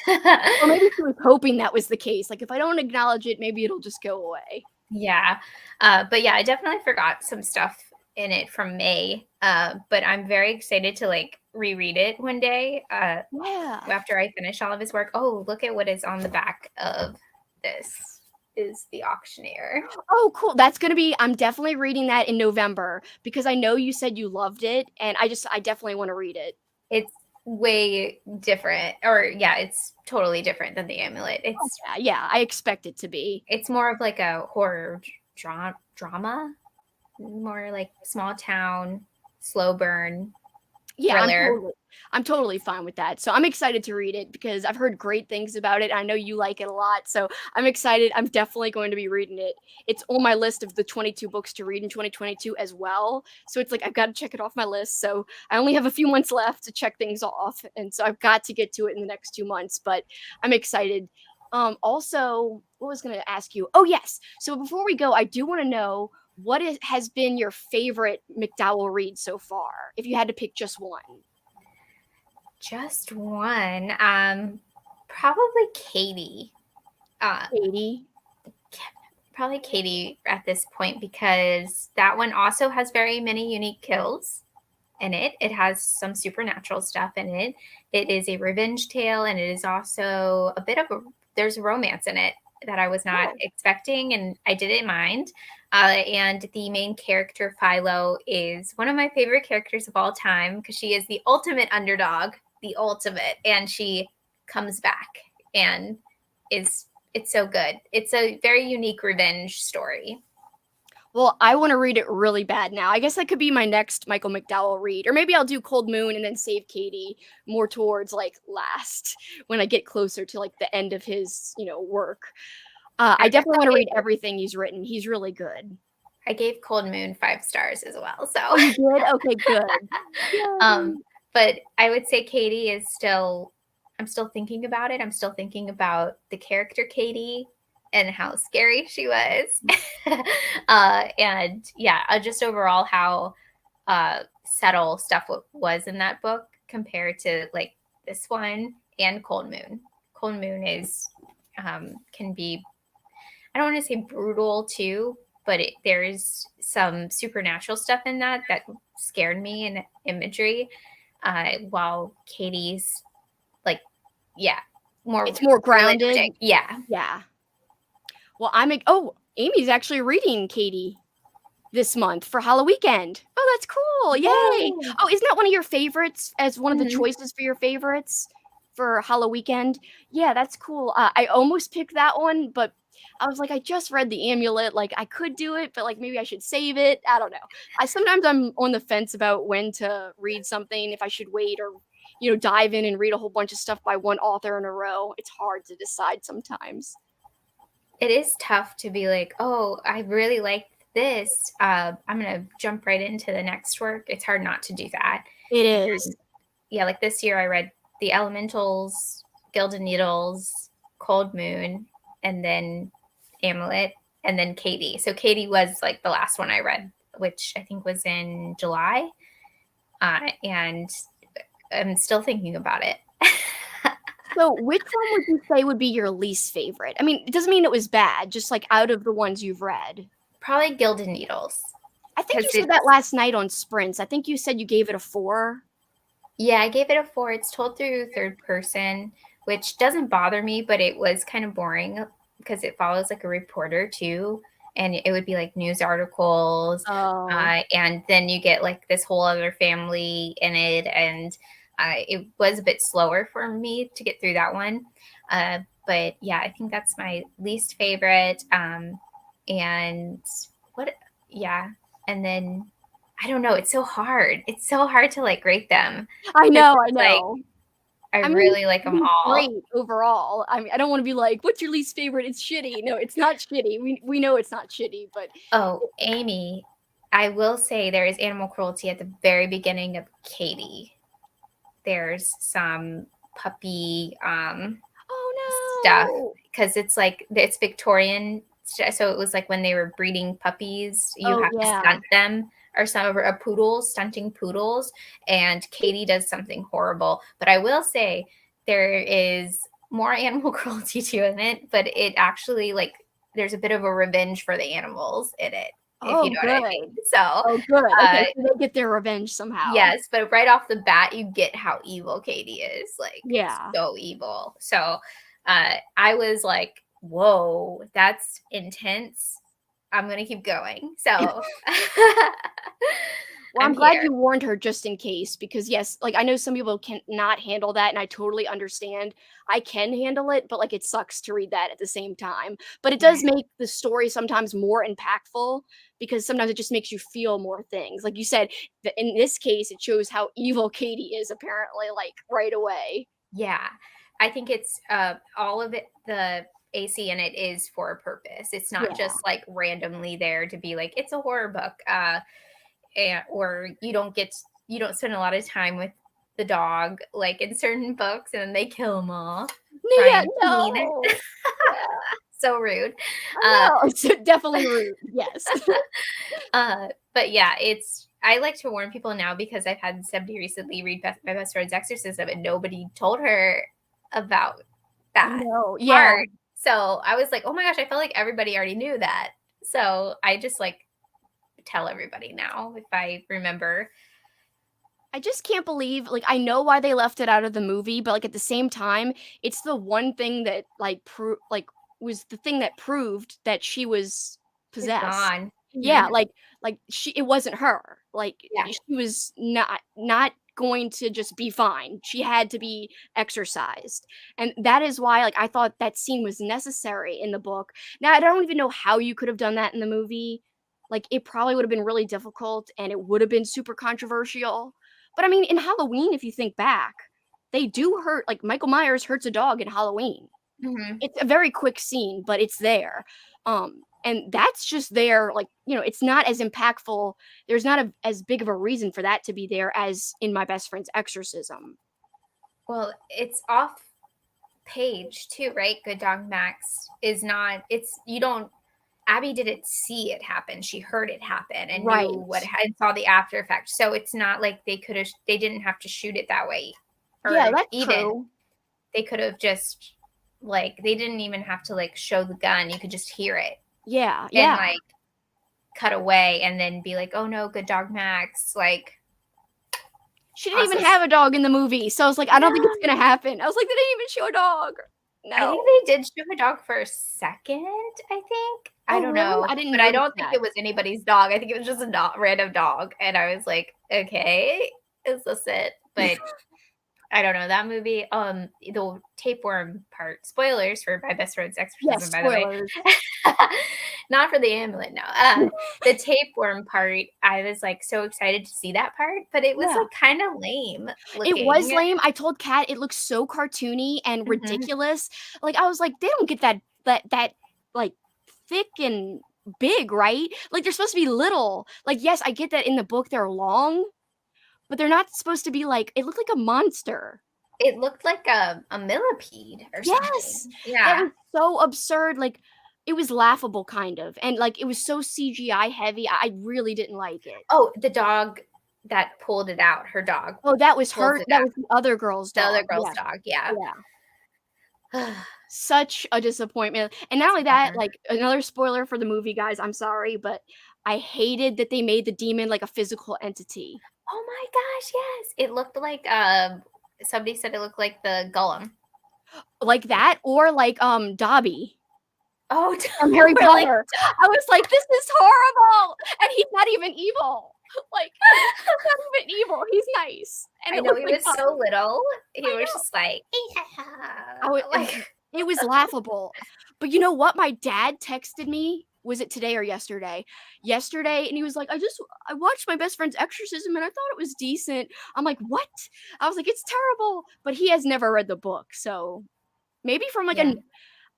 Or maybe she was hoping that was the case. Like, if I don't acknowledge it, maybe it'll just go away. Yeah. But yeah, I definitely forgot some stuff in it from May. But I'm very excited to like reread it one day Yeah. after I finish all of his work. Oh, look at what is on the back of this. Is the auctioneer. Oh, cool. I'm definitely reading that in November because I know you said you loved it, and I definitely want to read it. It's way different, or yeah, it's totally different than the Amulet. It's Yeah, I expect it to be. it's more of like a horror drama, more like small town, slow burn Yeah, thriller. I'm totally fine with that. So I'm excited to read it because I've heard great things about it. I know you like it a lot, so I'm excited. I'm definitely going to be reading it. It's on my list of the 22 books to read in 2022 as well. So it's like I've got to check it off my list. So I only have a few months left to check things off, and so I've got to get to it in the next 2 months. But I'm excited. Also, what was going to ask you? Oh yes. So before we go, I do want to know has been your favorite McDowell read so far, if you had to pick just one. Just one. Probably Katie. Katie. Probably Katie at this point because that one also has very many unique kills in it. It has some supernatural stuff in it. It is a revenge tale, and it is also there's romance in it that I was not expecting, and I didn't mind. And the main character, Philo, is one of my favorite characters of all time because she is the ultimate underdog, and she comes back and it's so good. It's a very unique revenge story. Well, I want to read it really bad now. I guess that could be my next Michael McDowell read. Or maybe I'll do Cold Moon and then save Katie more towards like last when I get closer to like the end of his, work. I definitely want to read everything he's written. He's really good. I gave Cold Moon 5 stars as well. So Oh, you did? Okay, good. But I would say Katie is I'm still thinking about it. I'm still thinking about the character Katie and how scary she was. And yeah, just overall how subtle stuff was in that book compared to like this one and Cold Moon. Cold Moon is can be, I don't want to say brutal too, but there's some supernatural stuff in that scared me in imagery. While Katie's like, yeah, it's more grounded. Realistic. Yeah. Well, Amy's actually reading Katie this month for Halloween weekend. Oh, that's cool. Yay. Oh, isn't that one of your favorites as one of the choices for your favorites for Halloween weekend? Yeah, that's cool. I almost picked that one, but I was like, I just read The Amulet. Like, I could do it, but like maybe I should save it. I don't know. Sometimes I'm on the fence about when to read something, if I should wait or dive in and read a whole bunch of stuff by one author in a row. It's hard to decide sometimes. It is tough to be like, oh, I really like this. I'm gonna jump right into the next work. It's hard not to do that. It is. And, yeah, like this year I read The Elementals, Gilded Needles, Cold Moon, and then Amulet, and then Katie. So Katie was like the last one I read, which I think was in July. And I'm still thinking about it. So which one would you say would be your least favorite? I mean, it doesn't mean it was bad, just like out of the ones you've read. Probably Gilded Needles. I think you said that last night on Sprints. I think you said you gave it a 4. Yeah, I gave it a 4. It's told through third person, which doesn't bother me, but it was kind of boring because it follows like a reporter too. And it would be like news articles. Oh. And then you get like this whole other family in it. And it was a bit slower for me to get through that one. But yeah, I think that's my least favorite. And what, yeah. And then I don't know. It's so hard. It's so hard to like rate them. I know. Like, I mean, really like them all. great overall. I mean, I don't want to be like, "What's your least favorite?" It's shitty. No, it's not shitty. We know it's not shitty, but Oh, Amy, I will say there is animal cruelty at the very beginning of Katie. There's some puppy oh stuff no. because it's like it's Victorian. So it was like when they were breeding puppies, you Oh have to yeah. stunt them, or some of a poodles, stunting poodles, and Katie does something horrible. But I will say there is more animal cruelty to it, but it actually like there's a bit of a revenge for the animals in it, if you Oh know what I mean. good. So Oh good. Okay, so they get their revenge somehow. yes, but right off the bat, you get how evil Katie is, like Yeah. so evil. So I was like, whoa, that's intense. I'm gonna keep going. So Well, I'm I'm glad here. you warned her just in case because yes, like I know some people can not handle that and I totally understand. I can handle it, but like it sucks to read that at the same time. But it does Right. make the story sometimes more impactful because sometimes it just makes you feel more things. Like you said, in this case it shows how evil Katie is apparently like right away. Yeah. I think it's all of it, the AC in it is for a purpose. It's not Yeah. just like randomly there to be like, it's a horror book. Or you don't spend a lot of time with the dog like in certain books and then they kill them all Yeah, trying teen. no. Yeah. So rude. I uh, know. It's definitely rude. Yes. but yeah, it's I like to warn people now because I've had somebody recently read my best friend's exorcism and nobody told her about I that know. Yeah. part. So I was like, oh my gosh, I felt like everybody already knew that. So I just like tell everybody now if I remember. I just can't believe like I know why they left it out of the movie, but like at the same time, it's the one thing that was the thing that proved that she was It's possessed. gone. Yeah, Mhm. like she it wasn't her. Like Yeah. she was not going to just be fine. She had to be exorcised. And that is why like I thought that scene was necessary in the book. Now I don't even know how you could have done that in the movie. Like it probably would have been really difficult and it would have been super controversial. But I mean, in Halloween, if you think back, they do hurt like Michael Myers hurts a dog in Halloween. Mhm. It's a very quick scene, but it's there. And that's just there, like, it's not as impactful. There's not as big of a reason for that to be there as in my best friend's exorcism. Well, it's off page too, right? Good Dog Max is not, it's, you don't, Abby didn't see it happen. She heard it happen and knew Right. and saw the after effect. So it's not like they didn't have to shoot it that way. Yeah, Or that's even true. they could have just, like, they didn't even have to like show the gun. You could just hear it Yeah, and yeah. like cut away and then be like, oh no, Good Dog Max. Like, She didn't also, even have a dog in the movie, so I was like, I don't think it's no. gonna happen. I was like, they didn't even show a dog. I No. think they did show a dog for a second, I think. I Oh, don't really? know. I didn't But I notice don't think that. it was anybody's dog. I think it was just a random dog. And I was like, okay, is this it? But I don't know. That movie, the tapeworm part, spoilers for My Best Friend's Yes, Exorcism, by the way. spoilers. Not for the amulet, no. The tapeworm part, I was like so excited to see that part, but it was Yeah. like kind of lame It was looking. lame. I told Kat it looks so cartoony and Mhm. ridiculous. Like, I was like, "They don't get that, like, thick and big, right?" Like, they're supposed to be little. Like, yes, I get that in the book they're long, but they're not supposed to be like it looked like a monster. It looked like a millipede or Yes! something. That Yeah. was so absurd, like, it was laughable kind of, and, like, it was so CGI heavy, I really didn't like it. Oh, the dog that pulled it out, her dog Oh, that was pulls her it that out. was the other girl's The other dog, girl's yeah, dog, yeah. yeah. Such a disappointment, and not It's only a that, bummer. like, another spoiler for the movie, guys, I'm sorry, but I hated that they made the demon like a physical entity. Oh my gosh, yes. It looked like, somebody said it looked like the Gollum. Like that, or like Dobby Oh, from Harry we're like, Potter. I was like, this is horrible, and he's not even evil. Like, he's not even evil. He's nice, and I it know looks he like was so Dobby. little. He I was know. just like, like, It was laughable. But you know what? My dad texted me. Was it today or yesterday? Yesterday, and he was like, I watched my best friend's exorcism and I thought it was decent. I'm like, what? I was like, it's terrible. But he has never read the book, so maybe from like yeah,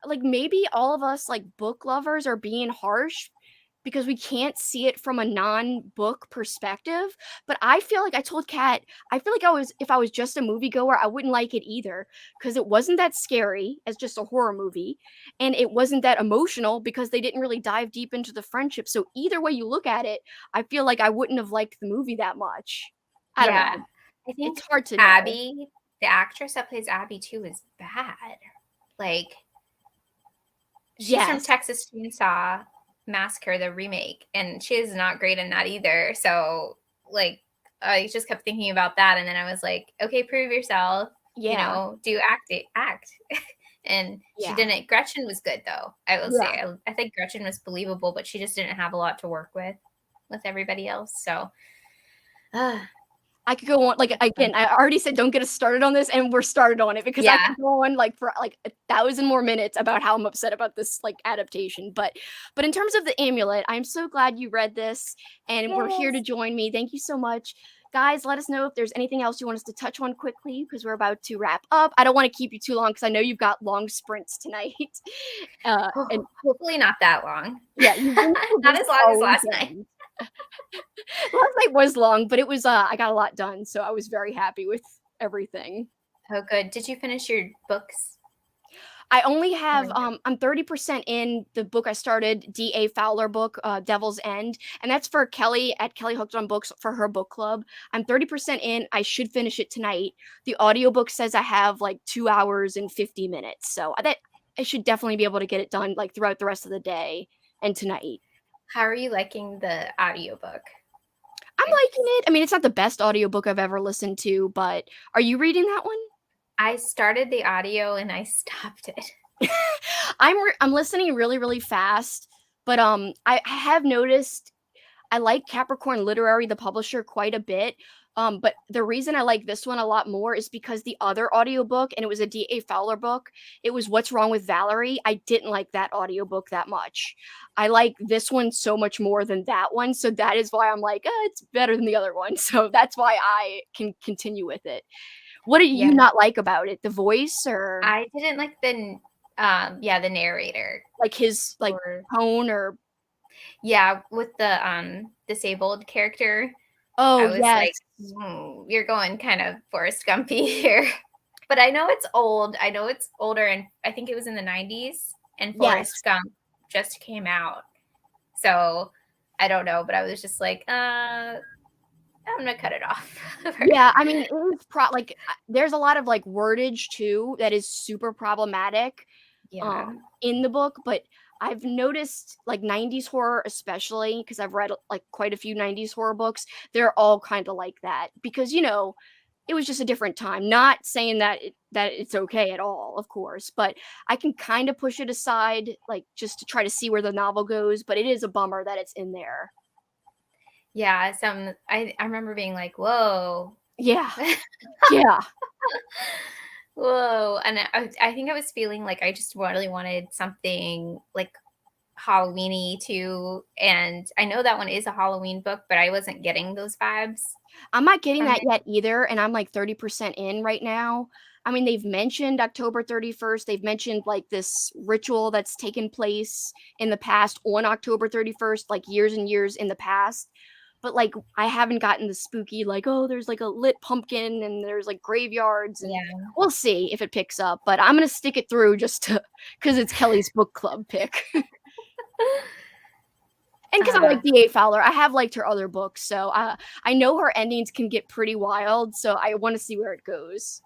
a like maybe all of us like book lovers are being harsh because we can't see it from a non-book perspective. But I feel like I told Kat, I feel like I was if I was just a moviegoer, I wouldn't like it either because it wasn't that scary as just a horror movie, and it wasn't that emotional because they didn't really dive deep into the friendship. So either way you look at it, I feel like I wouldn't have liked the movie that much. I don't yeah. know. I It's think hard to know. Abby, the actress that plays Abby too, is bad. Like, she's from Yes. Texas Chainsaw Massacre, the remake, and she is not great in that either. So, like, I just kept thinking about that, and then I was like, okay, prove yourself. Yeah. Do act. And she Yeah. didn't. Gretchen was good though. I will Yeah. say. I think Gretchen was believable, but she just didn't have a lot to work with everybody else. So, uh, I could go on like again. I already said don't get us started on this, and we're started on it because I yeah. could go on like for like 1,000 more minutes about how I'm upset about this like adaptation. But in terms of the amulet, I'm so glad you read this and we're here to Yes. join me. Thank you so much, guys. Let us know if there's anything else you want us to touch on quickly because we're about to wrap up. I don't want to keep you too long because I know you've got long sprints tonight. And Hopefully not that long. yeah, you've been so Not busy as long as all last night. weekend. Last night was long, but it was I got a lot done, so I was very happy with everything. Oh, good. Did you finish your books? I only have I'm 30% in the book I started, D.A. Fowler book, Devil's End, and that's for Kelly at Kelly Hooked on Books for her book club. I'm 30% in. I should finish it tonight. The audiobook says I have like 2 hours and 50 minutes. So that I should definitely be able to get it done like throughout the rest of the day and tonight. How are you liking the audiobook? I'm liking it. I mean, it's not the best audiobook I've ever listened to, but are you reading that one? I started the audio and I stopped it. I'm listening really really fast, but I have noticed I like Capricorn Literary, the publisher, quite a bit. But the reason I like this one a lot more is because the other audiobook, and it was a D.A. Fowler book, it was What's Wrong with Valerie. I didn't like that audiobook that much. I like this one so much more than that one. So that is why I'm like, it's better than the other one. So that's why I can continue with it. What do you Yeah. not like about it? The voice or I didn't like the the narrator. like his like Or tone or with the disabled character. oh I was yes. like, you're going kind of Forrest Gumpy here. But I know it's old. I know it's older, and I think it was in the 90s, and Yes. Forrest Gump just came out. So I don't know, but I was just like, I'm gonna cut it off. Yeah, I mean, it is like there's a lot of like wordage too that is super problematic Yeah. in the book, but I've noticed like 90s horror especially because I've read like quite a few 90s horror books. They're all kind of like that because it was just a different time. Not saying that it's okay at all, of course, but I can kind of push it aside like just to try to see where the novel goes, but it is a bummer that it's in there. Yeah, I remember being like, whoa. Yeah. Yeah. Whoa. And I think I was feeling like I just really wanted something like Halloweeny too. And I know that one is a Halloween book, but I wasn't getting those vibes I'm not getting from that it. yet either, and I'm like 30% in right now. I mean, they've mentioned October 31st. They've mentioned like this ritual that's taken place in the past on October 31st, like years and years in the past. But like I haven't gotten the spooky like, oh, there's like a lit pumpkin and there's like graveyards and Yeah. we'll see if it picks up. But I'm gonna stick it through just to because it's Kelly's book club pick. And because I like D.A. Fowler, I have liked her other books, so I know her endings can get pretty wild, so I want to see where it goes.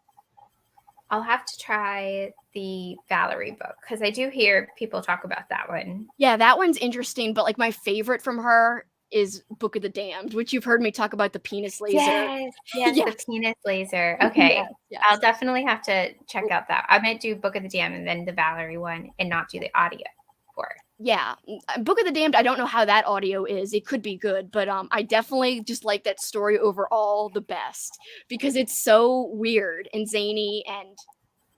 I'll have to try the Valerie book because I do hear people talk about that one. Yeah, that one's interesting, but like my favorite from her is Book of the Damned, which you've heard me talk about the penis laser. Yes, yes, the penis laser. Okay. Yes. I'll definitely have to check out that. I might do Book of the Damned and then the Valerie one and not do the audio for it. Yeah, Book of the Damned, I don't know how that audio is. It could be good, but I definitely just like that story overall the best because it's so weird and zany, and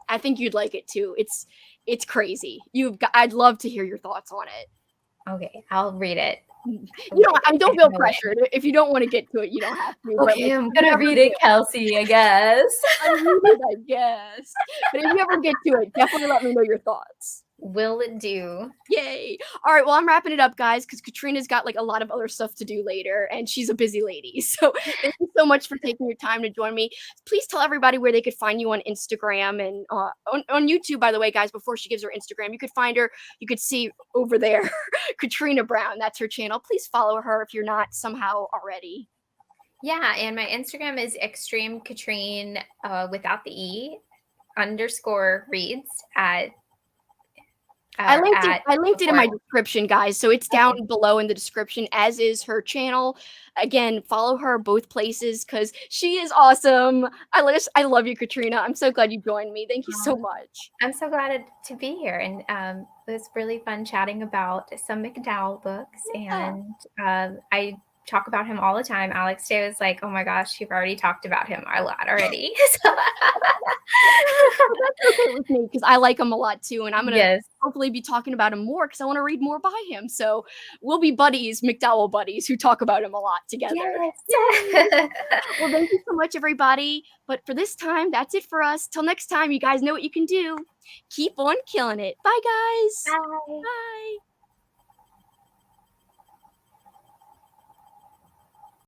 I think you'd like it too. It's crazy. I'd love to hear your thoughts on it. Okay, I'll read it. Don't feel pressured. If you don't want to get to it, you don't have to. Okay, I'm gonna read it, Kelsi, I guess. I guess. But if you ever get to it, definitely let me know your thoughts. Will it do? Yay. All right, well, I'm wrapping it up, guys, because Katrina's got like a lot of other stuff to do later, and she's a busy lady. So thank you so much for taking your time to join me. Please tell everybody where they could find you on Instagram and on YouTube, by the way, guys, before she gives her Instagram. You could find her, you could see over there, Katrina Brown. That's her channel. Please follow her if you're not somehow already. Yeah, and my Instagram is Extreme Katrine without the E _reads at I linked it in my description, guys. So it's down below in the description, as is her channel. Again, follow her both places because she is awesome. I love you, Katrina. I'm so glad you joined me. Thank you so much. I'm so glad to be here. And it was really fun chatting about some McDowell books. Yeah. And I talk about him all the time. Alex today was like, oh my gosh, you've already talked about him a lot already. So that's okay with me because I like him a lot too, and I'm gonna hopefully be talking about him more because I want to read more by him. So we'll be buddies, McDowell buddies, who talk about him a lot together. Yes. Well, thank you so much, everybody. But for this time, that's it for us. Till next time, you guys know what you can do. Keep on killing it. Bye, guys. Bye. Bye.